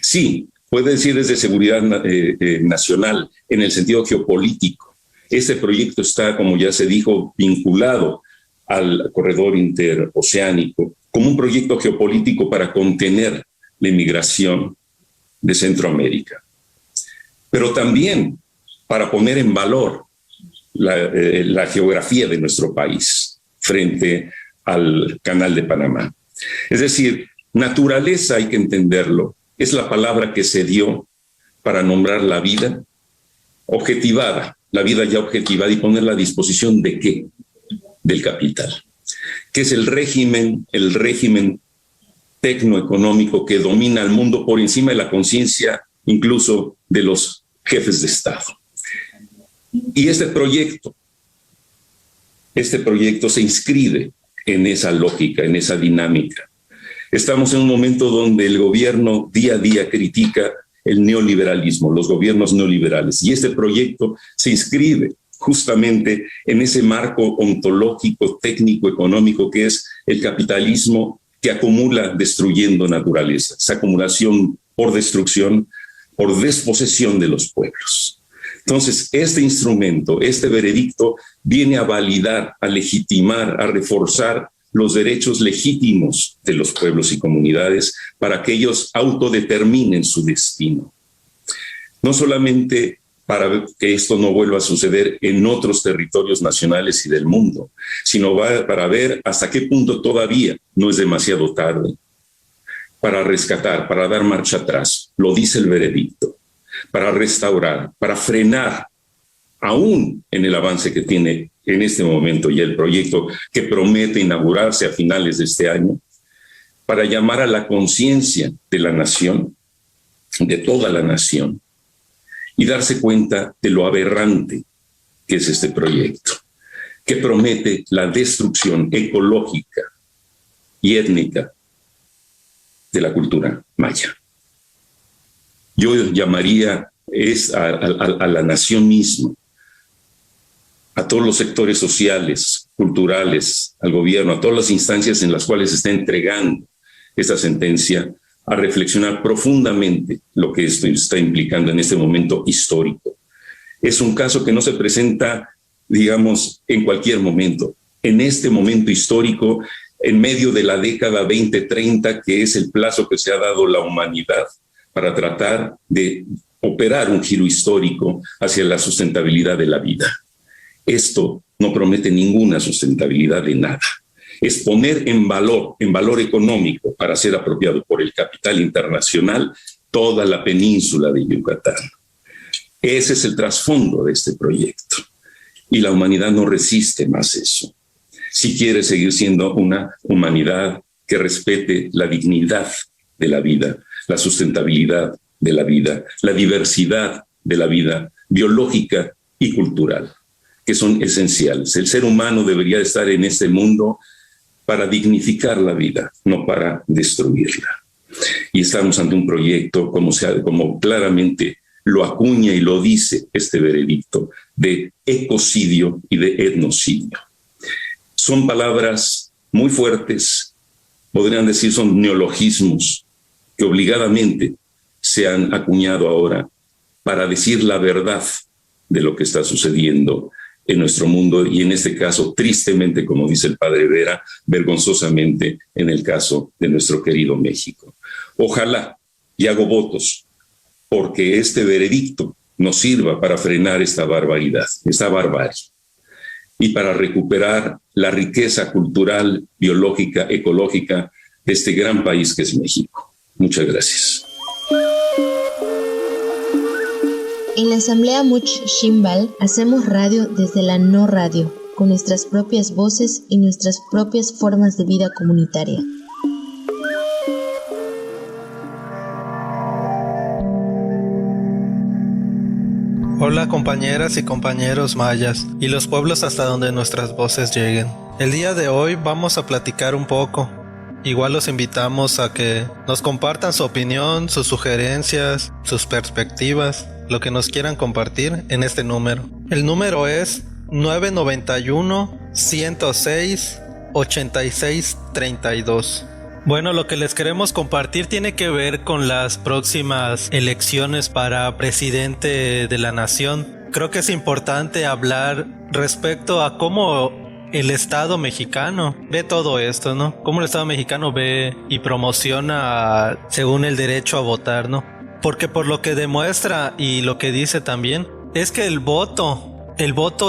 Sí, puede decir desde seguridad nacional, en el sentido geopolítico. Este proyecto está, como ya se dijo, vinculado al corredor interoceánico como un proyecto geopolítico para contener la inmigración de Centroamérica, pero también para poner en valor la geografía de nuestro país frente al Canal de Panamá. Es decir, naturaleza, hay que entenderlo, es la palabra que se dio para nombrar la vida objetivada, la vida ya objetivada, y ponerla a disposición ¿de qué? Del capital, que es el régimen tecnoeconómico que domina al mundo por encima de la conciencia incluso de los jefes de Estado. Y este proyecto se inscribe en esa lógica, en esa dinámica. Estamos en un momento donde el gobierno día a día critica el neoliberalismo, los gobiernos neoliberales, y este proyecto se inscribe justamente en ese marco ontológico, técnico, económico que es el capitalismo que acumula destruyendo naturaleza, esa acumulación por destrucción, por desposesión de los pueblos. Entonces, este instrumento, este veredicto, viene a validar, a legitimar, a reforzar los derechos legítimos de los pueblos y comunidades para que ellos autodeterminen su destino. No solamente para que esto no vuelva a suceder en otros territorios nacionales y del mundo, sino para ver hasta qué punto todavía no es demasiado tarde para rescatar, para dar marcha atrás, lo dice el veredicto, para restaurar, para frenar, aún en el avance que tiene en este momento ya el proyecto que promete inaugurarse a finales de este año, para llamar a la conciencia de la nación, de toda la nación, y darse cuenta de lo aberrante que es este proyecto, que promete la destrucción ecológica y étnica de la cultura maya. Yo llamaría a la nación misma, a todos los sectores sociales, culturales, al gobierno, a todas las instancias en las cuales se está entregando esta sentencia, a reflexionar profundamente lo que esto está implicando en este momento histórico. Es un caso que no se presenta, digamos, en cualquier momento. En este momento histórico, en medio de la década 2030, que es el plazo que se ha dado la humanidad para tratar de operar un giro histórico hacia la sustentabilidad de la vida. Esto no promete ninguna sustentabilidad de nada. Es poner en valor económico para ser apropiado por el capital internacional toda la península de Yucatán. Ese es el trasfondo de este proyecto. Y la humanidad no resiste más eso. Si quiere seguir siendo una humanidad que respete la dignidad de la vida, la sustentabilidad de la vida, la diversidad de la vida biológica y cultural, que son esenciales. El ser humano debería estar en este mundo para dignificar la vida, no para destruirla. Y estamos ante un proyecto, como claramente lo acuña y lo dice este veredicto, de ecocidio y de etnocidio. Son palabras muy fuertes, podrían decir son neologismos que obligadamente se han acuñado ahora para decir la verdad de lo que está sucediendo en nuestro mundo y en este caso, tristemente, como dice el padre Vera, vergonzosamente en el caso de nuestro querido México. Ojalá, y hago votos, porque este veredicto nos sirva para frenar esta barbaridad, esta barbarie, y para recuperar la riqueza cultural, biológica, ecológica de este gran país que es México. Muchas gracias. En la Asamblea Much Shimbal hacemos radio desde la no radio, con nuestras propias voces y nuestras propias formas de vida comunitaria. Hola compañeras y compañeros mayas y los pueblos hasta donde nuestras voces lleguen. El día de hoy vamos a platicar un poco. Igual los invitamos a que nos compartan su opinión, sus sugerencias, sus perspectivas, lo que nos quieran compartir en este número. El número es 991-106-8632. Bueno, lo que les queremos compartir tiene que ver con las próximas elecciones para presidente de la nación. Creo que es importante hablar respecto a cómo el Estado mexicano ve todo esto, ¿no? Cómo el Estado mexicano ve y promociona según el derecho a votar, ¿no? Porque por lo que demuestra y lo que dice también es que el voto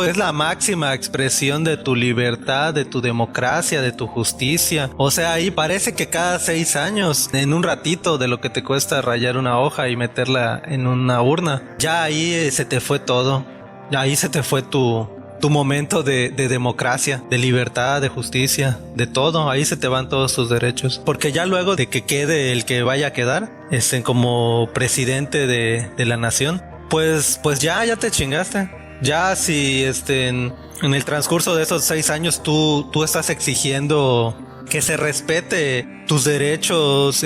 es la máxima expresión de tu libertad, de tu democracia, de tu justicia. O sea, ahí parece que cada 6 años, en un ratito de lo que te cuesta rayar una hoja y meterla en una urna, ya ahí se te fue todo. Ahí se te fue tu momento de democracia, de libertad, de justicia, de todo. Ahí se te van todos tus derechos. Porque ya luego de que quede el que vaya a quedar, como presidente de la nación, pues ya te chingaste. Ya si en el transcurso de esos 6 años tú estás exigiendo que se respete tus derechos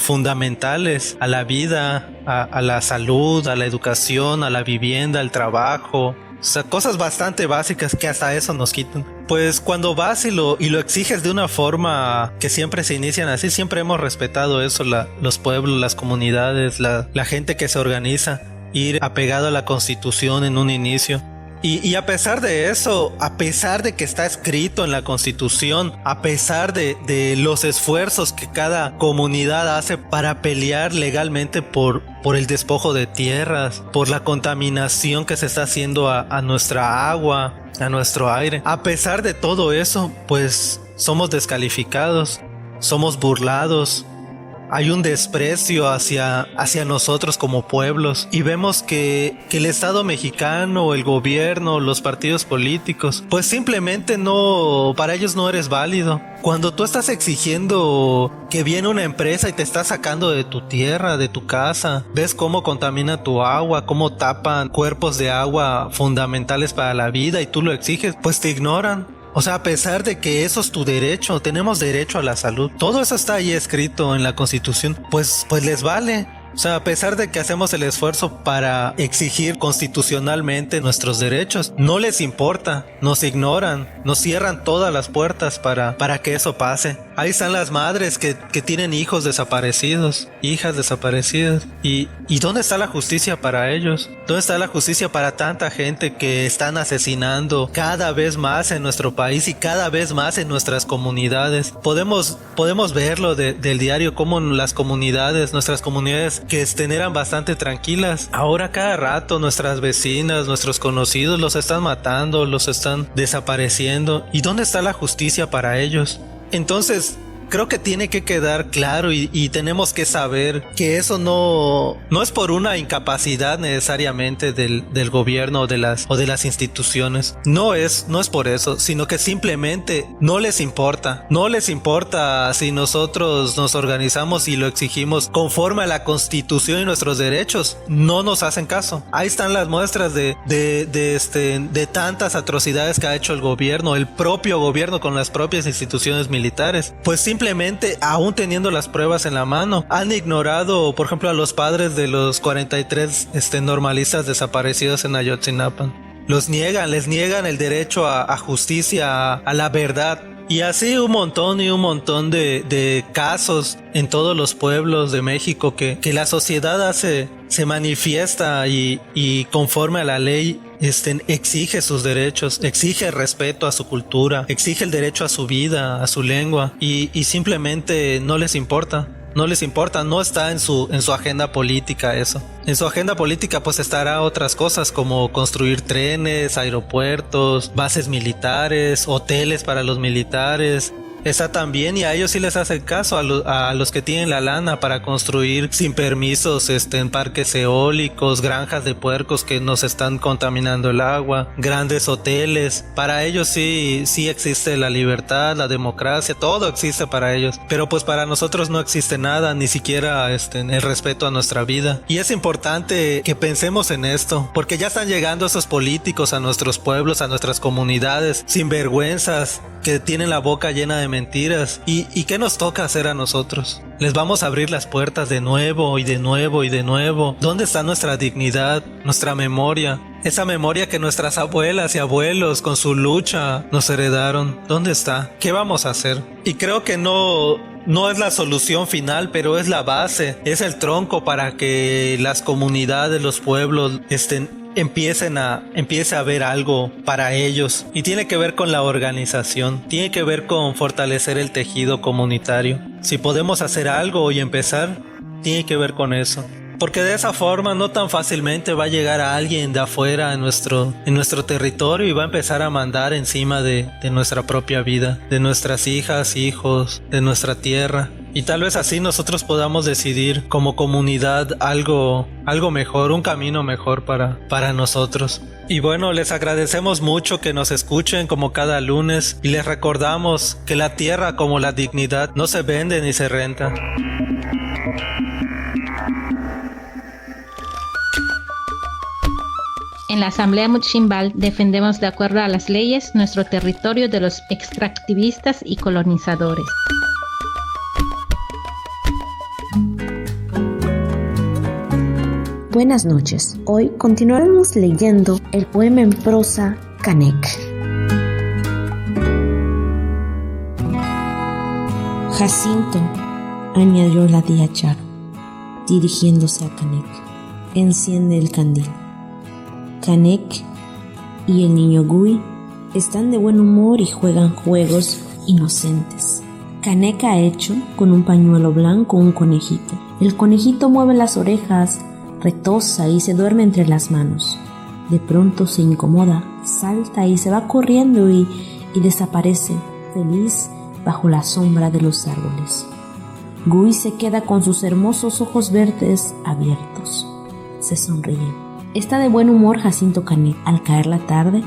fundamentales a la vida, a la salud, a la educación, a la vivienda, al trabajo, o sea, cosas bastante básicas que hasta eso nos quitan. Pues cuando vas y lo exiges de una forma que siempre se inician así, siempre hemos respetado eso, los pueblos, las comunidades, la gente que se organiza, ir apegado a la Constitución en un inicio. Y a pesar de eso, a pesar de que está escrito en la Constitución, a pesar de los esfuerzos que cada comunidad hace para pelear legalmente por el despojo de tierras, por la contaminación que se está haciendo a nuestra agua, a nuestro aire, a pesar de todo eso, pues somos descalificados, somos burlados. Hay un desprecio hacia nosotros como pueblos, y vemos que el Estado mexicano, el gobierno, los partidos políticos, pues simplemente para ellos no eres válido. Cuando tú estás exigiendo que viene una empresa y te está sacando de tu tierra, de tu casa, ves cómo contamina tu agua, cómo tapan cuerpos de agua fundamentales para la vida y tú lo exiges, pues te ignoran. O sea, a pesar de que eso es tu derecho, tenemos derecho a la salud, todo eso está ahí escrito en la Constitución, pues les vale. O sea, a pesar de que hacemos el esfuerzo para exigir constitucionalmente nuestros derechos, no les importa, nos ignoran, nos cierran todas las puertas para que eso pase. Ahí están las madres que tienen hijos desaparecidos, hijas desaparecidas. ¿Y dónde está la justicia para ellos? ¿Dónde está la justicia para tanta gente que están asesinando cada vez más en nuestro país y cada vez más en nuestras comunidades? Podemos verlo del diario, cómo nuestras comunidades que eran bastante tranquilas, ahora cada rato nuestras vecinas, nuestros conocidos los están matando, los están desapareciendo. ¿Y dónde está la justicia para ellos? Entonces, creo que tiene que quedar claro y tenemos que saber que eso no es por una incapacidad necesariamente del gobierno o de las instituciones. No es por eso, sino que simplemente no les importa. No les importa si nosotros nos organizamos y lo exigimos conforme a la Constitución y nuestros derechos. No nos hacen caso. Ahí están las muestras de tantas atrocidades que ha hecho el gobierno, el propio gobierno con las propias instituciones militares. Pues simplemente, aún teniendo las pruebas en la mano, han ignorado, por ejemplo, a los padres de los 43 normalistas desaparecidos en Ayotzinapa. Les niegan el derecho a justicia, a la verdad. Y así un montón de casos en todos los pueblos de México que la sociedad se manifiesta y conforme a la ley exige sus derechos, exige respeto a su cultura, exige el derecho a su vida, a su lengua, y simplemente no les importa. No les importa, no está en su agenda política eso. En su agenda política pues estará otras cosas como construir trenes, aeropuertos, bases militares, hoteles para los militares. Está también, y a ellos sí les hacen caso, a los que tienen la lana para construir sin permisos en parques eólicos, granjas de puercos que nos están contaminando el agua, grandes hoteles. Para ellos sí existe la libertad, la democracia, todo existe para ellos, pero pues para nosotros no existe nada, ni siquiera el respeto a nuestra vida. Y es importante que pensemos en esto, porque ya están llegando esos políticos a nuestros pueblos, a nuestras comunidades, sinvergüenzas, que tienen la boca llena de mentiras. ¿Y qué nos toca hacer a nosotros? Les vamos a abrir las puertas de nuevo y de nuevo y de nuevo. ¿Dónde está nuestra dignidad, nuestra memoria? Esa memoria que nuestras abuelas y abuelos con su lucha nos heredaron. ¿Dónde está? ¿Qué vamos a hacer? Y creo que no es la solución final, pero es la base, es el tronco para que las comunidades, los pueblos empiece a ver algo para ellos, y tiene que ver con la organización, tiene que ver con fortalecer el tejido comunitario. Si podemos hacer algo y empezar, tiene que ver con eso, porque de esa forma no tan fácilmente va a llegar a alguien de afuera en nuestro territorio y va a empezar a mandar encima de nuestra propia vida, de nuestras hijas, hijos, de nuestra tierra. Y tal vez así nosotros podamos decidir como comunidad algo mejor, un camino mejor para nosotros. Y bueno, les agradecemos mucho que nos escuchen como cada lunes, y les recordamos que la tierra como la dignidad no se vende ni se renta. En la Asamblea Muchimbal defendemos de acuerdo a las leyes nuestro territorio de los extractivistas y colonizadores. Buenas noches. Hoy continuaremos leyendo el poema en prosa Canek. Jacinto, añadió la tía Charo, dirigiéndose a Canek. Enciende el candil. Canek y el niño Gui están de buen humor y juegan juegos inocentes. Canek ha hecho con un pañuelo blanco un conejito. El conejito mueve las orejas, retosa y se duerme entre las manos. De pronto se incomoda, salta y se va corriendo y desaparece, feliz, bajo la sombra de los árboles. Gui se queda con sus hermosos ojos verdes abiertos. Se sonríe. Está de buen humor Jacinto Canek. Al caer la tarde,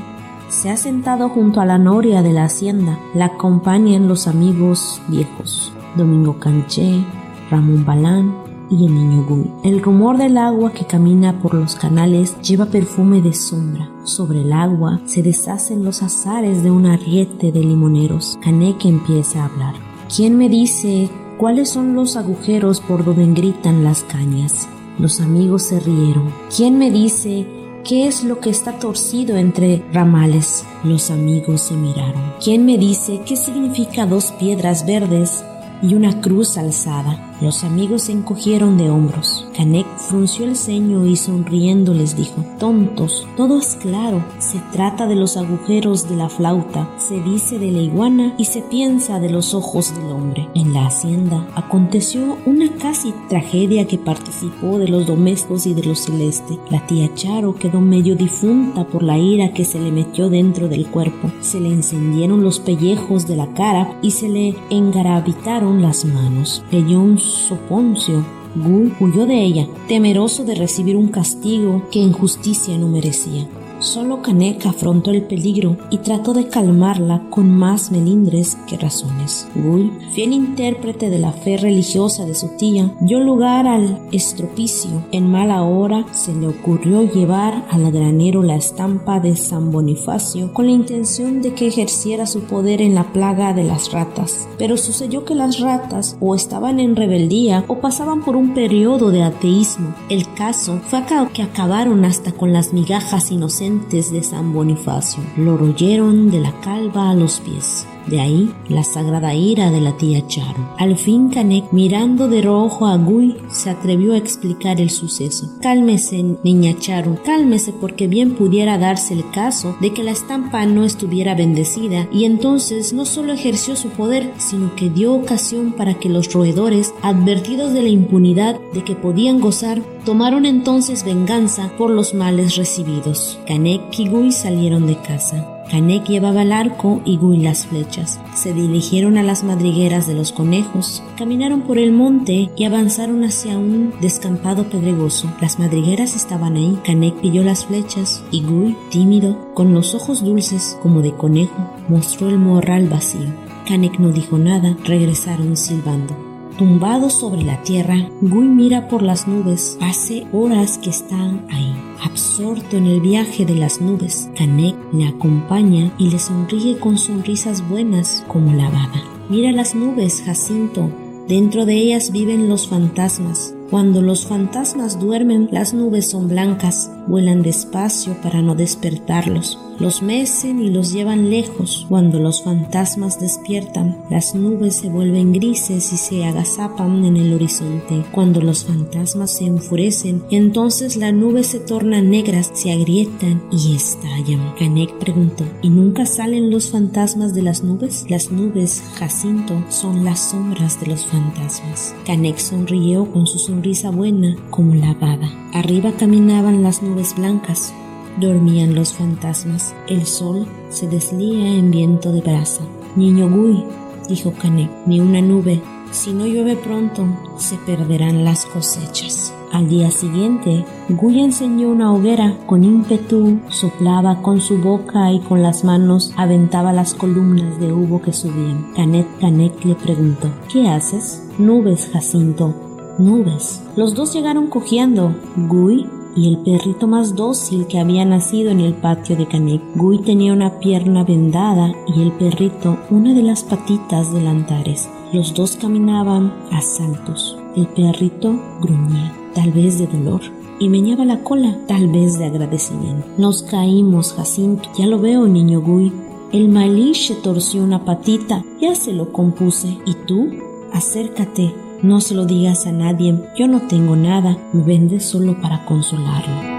se ha sentado junto a la noria de la hacienda. La acompañan los amigos viejos, Domingo Canché, Ramón Balán y el niño Gui. El rumor del agua que camina por los canales lleva perfume de sombra. Sobre el agua se deshacen los azares de un ariete de limoneros. Canek empieza a hablar. ¿Quién me dice cuáles son los agujeros por donde gritan las cañas? Los amigos se rieron. ¿Quién me dice qué es lo que está torcido entre ramales? Los amigos se miraron. ¿Quién me dice qué significa dos piedras verdes y una cruz alzada? Los amigos se encogieron de hombros. Canek frunció el ceño y sonriendo les dijo: tontos, todo es claro. Se trata de los agujeros de la flauta, se dice de la iguana y se piensa de los ojos del hombre. En la hacienda aconteció una casi tragedia que participó de los domésticos y de lo celeste. La tía Charo quedó medio difunta por la ira que se le metió dentro del cuerpo. Se le encendieron los pellejos de la cara y se le engarabitaron las manos. Leyó un soponcio. Gui huyó de ella, temeroso de recibir un castigo que en justicia no merecía. Solo Canek afrontó el peligro y trató de calmarla con más melindres que razones. Gui, fiel intérprete de la fe religiosa de su tía, dio lugar al estropicio. En mala hora se le ocurrió llevar al granero la estampa de San Bonifacio con la intención de que ejerciera su poder en la plaga de las ratas. Pero sucedió que las ratas o estaban en rebeldía o pasaban por un periodo de ateísmo. El caso fue que acabaron hasta con las migajas inocentes de San Bonifacio. Lo royeron de la calva a los pies. De ahí la sagrada ira de la tía Charo. Al fin Canek, mirando de rojo a Gui, se atrevió a explicar el suceso. Cálmese, niña Charo, cálmese, porque bien pudiera darse el caso de que la estampa no estuviera bendecida, y entonces no solo ejerció su poder, sino que dio ocasión para que los roedores, advertidos de la impunidad de que podían gozar, tomaron entonces venganza por los males recibidos. Canek y Gui salieron de casa. Canek llevaba el arco y Gui las flechas. Se dirigieron a las madrigueras de los conejos, caminaron por el monte y avanzaron hacia un descampado pedregoso. Las madrigueras estaban ahí. Canek pilló las flechas y Gui, tímido, con los ojos dulces como de conejo, mostró el morral vacío. Canek no dijo nada, regresaron silbando. Tumbado sobre la tierra, Gui mira por las nubes. Hace horas que están ahí, absorto en el viaje de las nubes. Canek le acompaña y le sonríe con sonrisas buenas como la baba. Mira las nubes, Jacinto. Dentro de ellas viven los fantasmas. Cuando los fantasmas duermen, las nubes son blancas, vuelan despacio para no despertarlos. Los mecen y los llevan lejos. Cuando los fantasmas despiertan, las nubes se vuelven grises y se agazapan en el horizonte. Cuando los fantasmas se enfurecen, entonces las nubes se tornan negras, se agrietan y estallan. Canek preguntó: ¿y nunca salen los fantasmas de las nubes? Las nubes, Jacinto, son las sombras de los fantasmas. Canek sonrió con su sonrisa buena como la baba. Arriba caminaban las nubes blancas. Dormían los fantasmas. El sol se deslía en viento de brasa. Niño Gui, dijo Canek, ni una nube. Si no llueve pronto, se perderán las cosechas. Al día siguiente, Gui encendió una hoguera. Con ímpetu soplaba con su boca y con las manos aventaba las columnas de humo que subían. Canek le preguntó: ¿qué haces? Nubes, Jacinto, nubes. Los dos llegaron cojeando. Gui y el perrito más dócil que había nacido en el patio de Canek. Gui tenía una pierna vendada y el perrito una de las patitas delantares. Los dos caminaban a saltos. El perrito gruñía, tal vez de dolor, y meneaba la cola, tal vez de agradecimiento. Nos caímos, Jacinto. Ya lo veo, niño Gui. El Maliche torció una patita, ya se lo compuse. ¿Y tú? Acércate, no se lo digas a nadie. Yo no tengo nada, me vendes solo para consolarlo.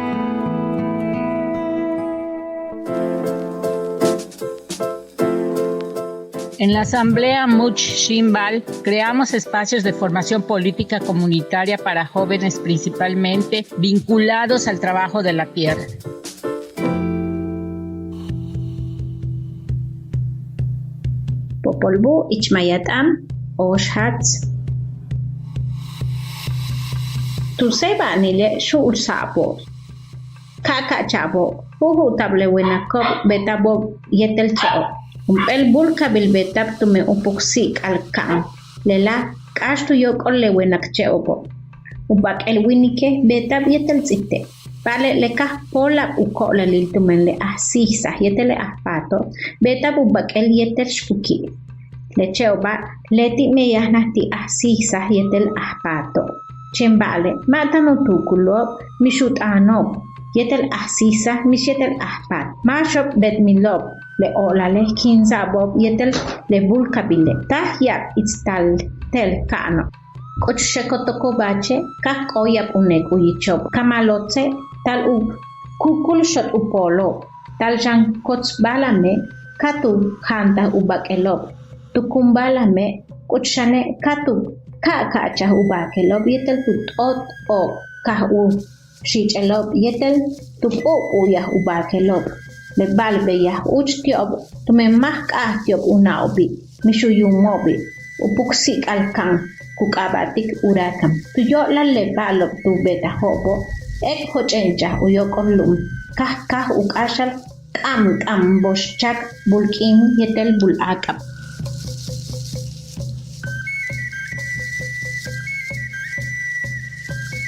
En la Asamblea Much Shimbal creamos espacios de formación política comunitaria para jóvenes principalmente vinculados al trabajo de la tierra. Popolbu ichmayatam oshats. Tu seba nile shul sapo. Kaka chabo. Puhu table winakop betabo yetel chao. El bulka bil betab tume upuksik al kam. Lela kashtu yok olle winak cheopo. Ubak el winike betab yetel zite. Vale leka pola ukola lil tumen le asisa yetel ahpato. Betab ubak el yetel shpuki. Le cheoba leti meyahna ti asisa yetel ahpato. Chembale matano tukulo mishut anob. Yetel asisa misyetel ahpat. Mashop bet milob. Le olale kinza bob yetel le vulkabile. Tah yap itztal tel kano. Koch shekotoko bache kak oyap unek uyichop. Kamalotse tal u kukul shot upolo. Tal jang kots balame katu kanta ubak elob. Tukumbalame kochane katu kakachah ubak elob yetel tutot o kah u shich elob yetel tupo uyah ubak elob. Le balbe yah uch tiob tume mak tiob unaobi mishu yumobi upuksik alkan kukabatik urakam tuyo lalle balob tu beta hobo ek hochencha uyokolum kah ukashal kam boschak bulkin yetel bulakap.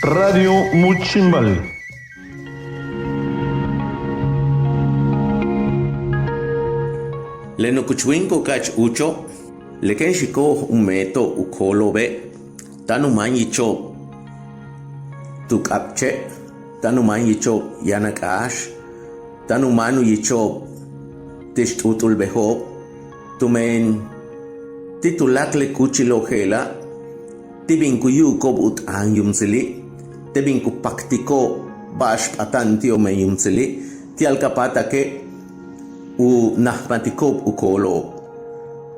Radio Much Shimbal. Leno kuchwinko kach ucho, leken shiko umeto ukolo be, tanu manyicho tukapche, tanu manyicho yanakash, tanu manu yicho tishtutul beho, tumen titulakle kuchilo hela, tibinkuyu kobut an yumsili, tibinku paktiko bash patantio me yumsili, tialkapata ke u nahmatikop ukolo.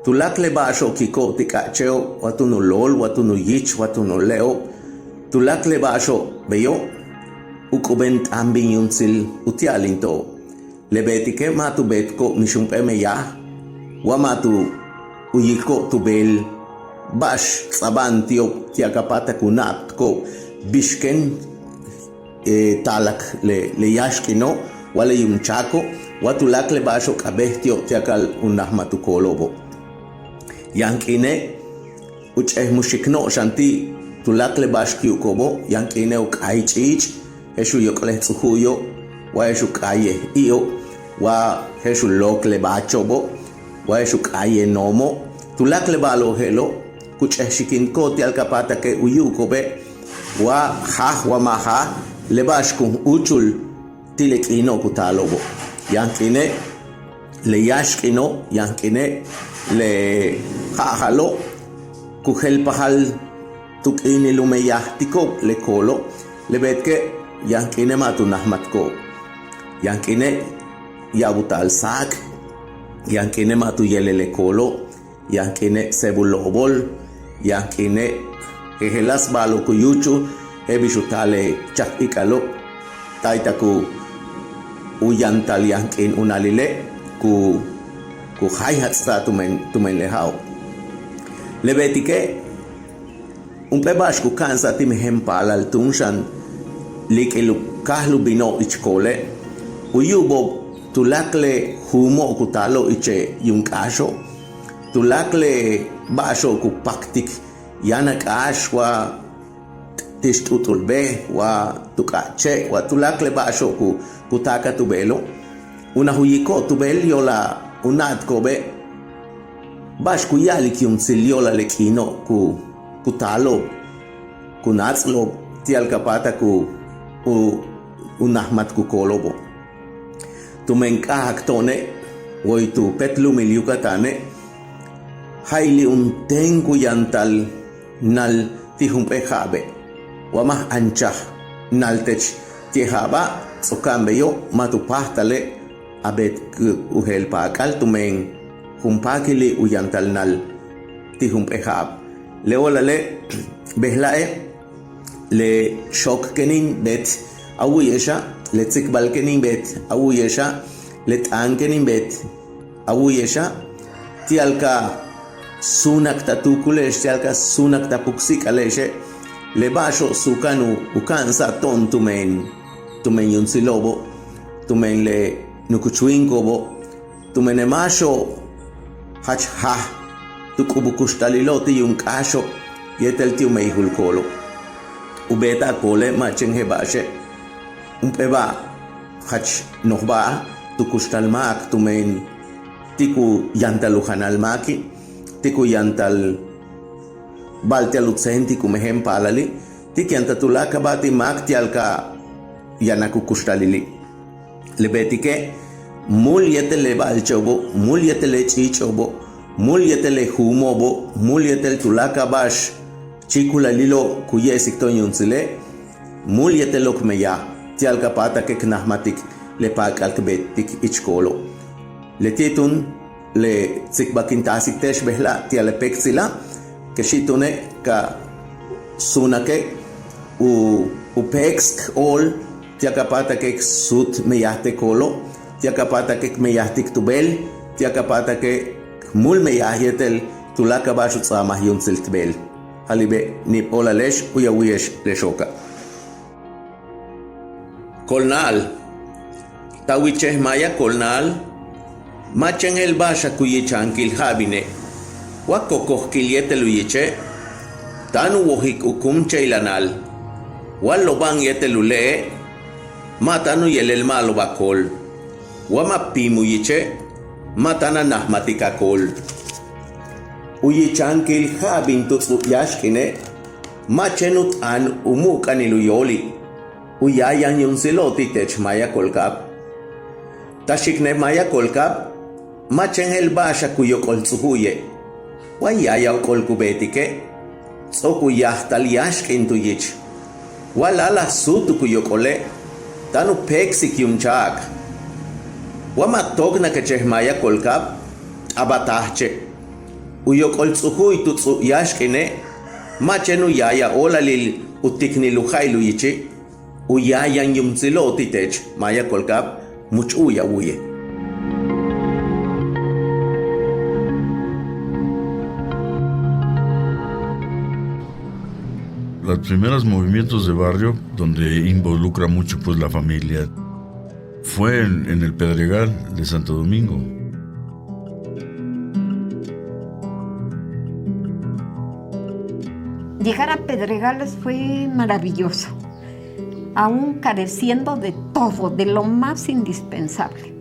Tulakle basho kiko tikacheo, watunu lol, watunu yich, watunu leo. Tulakle basho beyo, ukubent ambin yunsil utialinto. Lebetike matu betko mishumpeme ya, wamatu uyiko tubel, bash sabantio tiakapata kunatko, bishken talak le yashkino, wale yumchako, watulakle basho kabestio tiakal unahmatu kolobo. Yankine ucheh mushikno shanti tulakle bashki ukobo yankine ukaichich heshu yokle tsuhuyo wa heshu kaye iyo wa heshu lokle bachobo wa heshu kaye nomo tulakle balo helo kucheh shikinko tialkapata ke uyukobe wa wa maha le bashkun uchul tilekino kutalobo yankine le yashkino yankine le hahalo kuhel pahal tukini lumeyahtiko le kolo le betke yankine matu nahmatko yankine yabutal sak yankine matu yele le kolo yankine sebulobol yankine helas balo kuyuchu ebishutale chakikalo taitaku uyantal yankin unalile ku hayat sta tumen lehao lebetike un pebash ku kansa tim hempalal tunshan likelu kahlu bino ichkole uyubo tulakle humo kutalo iche yunkasho tulakle basho ku paktik yanak ashwa tishtutulbe wa tukache wa tulakle basho ku taka tubelo una huyiko tubel yola unat kobe bash ku yali ki un siliola lekino ku talo ku natslo tial kapata ku unahmat ku kolobo tumenka haktone woi tu petlu miliukatane haili un tengu yantal nal tihumpe jabe wamah ancha naltech tiehaba sokambe yo matupahtale abet uhel pakal tumen humpakili uyantal nal tihumpe jab leolale behlae le shok kenin bet awuyesha le tsikbal kenin bet awuyesha le tan kenin bet awuyesha tialka sunak tatukulesh tialka sunak tapuksikaleshe le basho sukanu ukansa ton tumen yunsilobo tumen le nukuchuinkobo tumen emasho hach ha tukubukustaliloti yunkasho yetel tiu meihulkolo ubeta kole machen hebashe umpeba hach nohba tukustalmak tumen tiku yantaluhanal maki tiku yantal baltialutsenti kumehem palali tikianta tulaka bati maktialka yanaku kustalili lebetike mul yetele balchobo mul yetele chichobo mul yetele humobo mul yetel tulaka bash chikula lilo kuyesikto yunsile mul yetelok meya tialka pata ke knahmatik le pakalk betik ichkolo le titun le tsikbakintasik tesh behla tiale peksila que shitune ka sunake u peksk ol tiakapata ke sut meyahte kolo tiakapata ke meyahtik tubel tiakapata ke mul meyahyetel tulaka bashu tsamah yunsil tbel halibe ni pola lesh uyawiyesh leshoka kolnal tawicheh maya kolnal machen el basha kuyichankil habine Wakokohkil luyiche, tanu wohik ukum chailanal, waloban yetelule, matanu yelel malo bakol, wamapimu yiche, matana nahmatikakol. Uyichankil habin tutsu yashkine, machenut an umukaniluyoli, uyayan yunsiloti tech maya kolkap. Tashikne maya kolkap, machen el basha kuyokoltsuhuye. Wayaya kolkubetike tsokuyah talyashkin tuyich walala sutu kuyokole tanu peksik yunchak wamatokna kechehmaya kolkap abatahche uyokol tsuhuy tutsu yashkine machenu yaya olalil utikniluhaylu yichi uyayan yumtsiloti tech maya kolkap muchuya wuye. Los primeros movimientos de barrio, donde involucra mucho pues la familia, fue en el Pedregal de Santo Domingo. Llegar a Pedregales fue maravilloso, aún careciendo de todo, de lo más indispensable.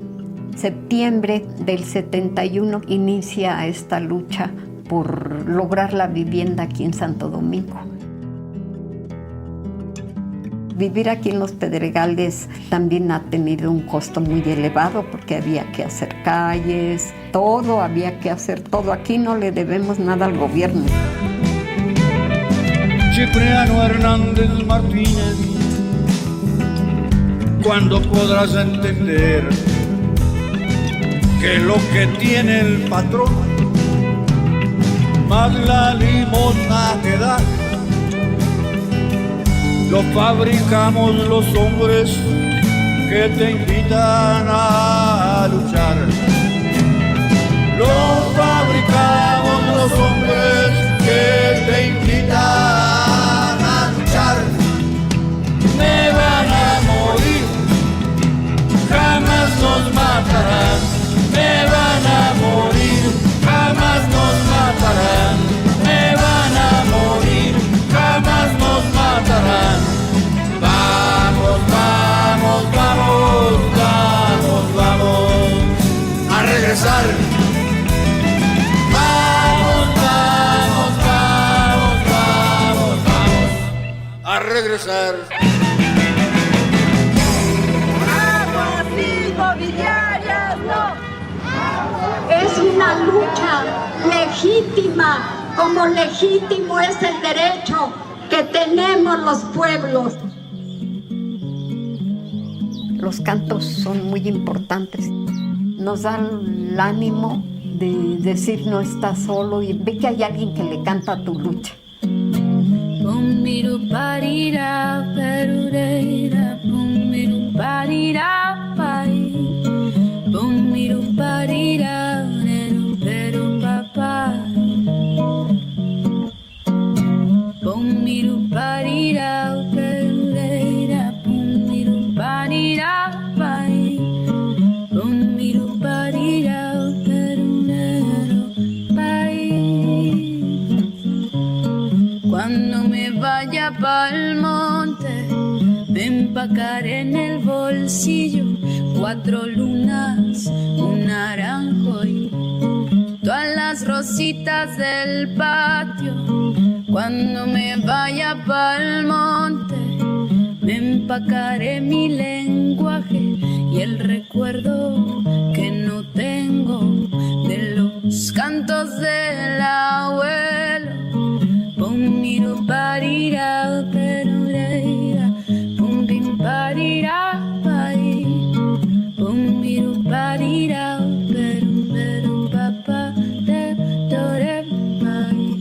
Septiembre del 71 inicia esta lucha por lograr la vivienda aquí en Santo Domingo. Vivir aquí en los Pedregales también ha tenido un costo muy elevado porque había que hacer calles, todo había que hacer, todo. Aquí no le debemos nada al gobierno. Cipriano Hernández Martínez, ¿cuándo podrás entender que lo que tiene el patrón más la limosna que da? Lo fabricamos los hombres que te invitan a luchar. Lo fabricamos los hombres que te invitan a luchar. Me van a morir, jamás nos matarán. Me van a morir, jamás nos matarán. Me van a morir, jamás nos matarán. regresar. Vamos, vamos, vamos, vamos, vamos a regresar. ¡Aguas inmobiliarias, no! Es una lucha legítima, como legítimo es el derecho que tenemos los pueblos. Los cantos son muy importantes. Nos dan el ánimo de decir no estás solo y ve que hay alguien que le canta a tu lucha. Cuando me vaya pa'l monte, me empacaré en el bolsillo 4 lunas, un naranjo y todas las rositas del patio. Cuando me vaya pa'l monte, me empacaré mi lenguaje y el recuerdo que no tengo de los cantos del abuelo. Pum miru parira perureira, pum bim parira pai, pum miru parira peru peru papa de dore pai,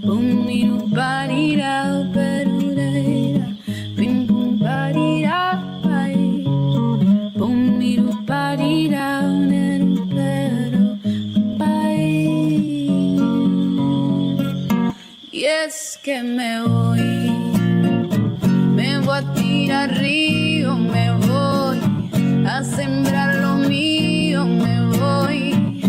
pum miru parira perureira, pim pum parira pai, pum miru parira neru peru pai. Y es que me voy a tirar río, me voy a sembrar lo mío, me voy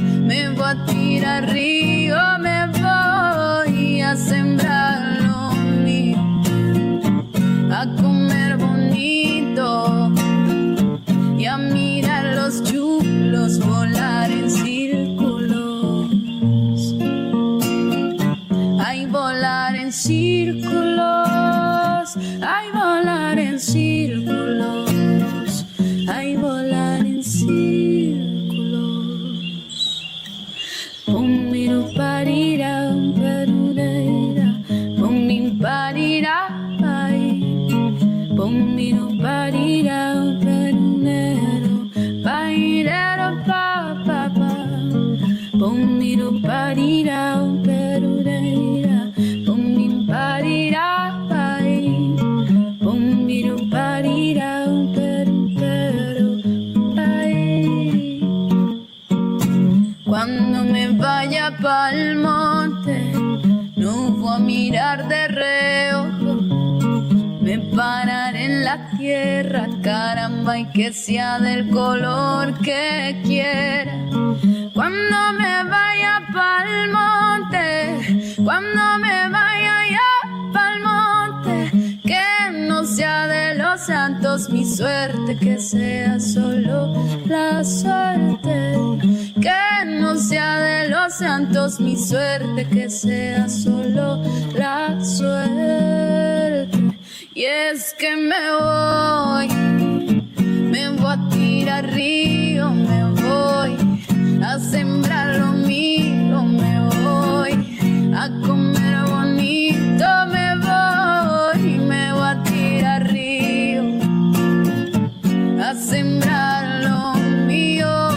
a tirar río, me voy a sembrar lo mío, a comer bonito y a mirar los chulos volar en círculos. Ay, volar en círculos, ay, volar en círculos, ay, volar en círculos. Pum miru parira perureira, pum min parira pai, pum miru parira perunero, pairero pa pa pa, pum miru parira perureira, pum min parira pai, pum miru parira perunero pai. Cuando me vaya pa'l monte, no voy a mirar de reojo, me pararé en la tierra, caramba, y que sea del color que quiera. Cuando me vaya pa'l monte, cuando me vaya ya pa'l monte, que no sea de los santos mi suerte, que sea solo la suerte. Que no sea de los santos mi suerte, que sea solo la suerte. Y es que me voy a tirar río, me voy a sembrar lo mío, me voy a comer bonito, me voy a tirar río, a sembrar lo mío,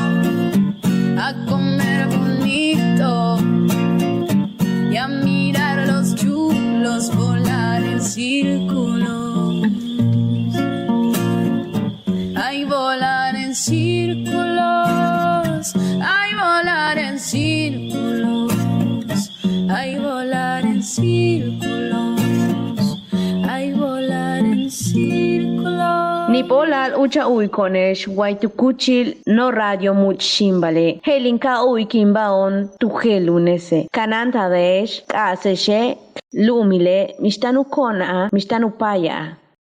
a comer bonito y a mirar los chulos volar en círculos. Ay, volar en círculos, ay, volar en círculos, ay, volar en círculos, ay, volar en círculos. Nipolal ucha uy konesh waitukuchil no radio much shimbale. Helinka uy kimbaon tu helunese. Kananta desh kaseshe lumile mishtanu kona mishtanu paya.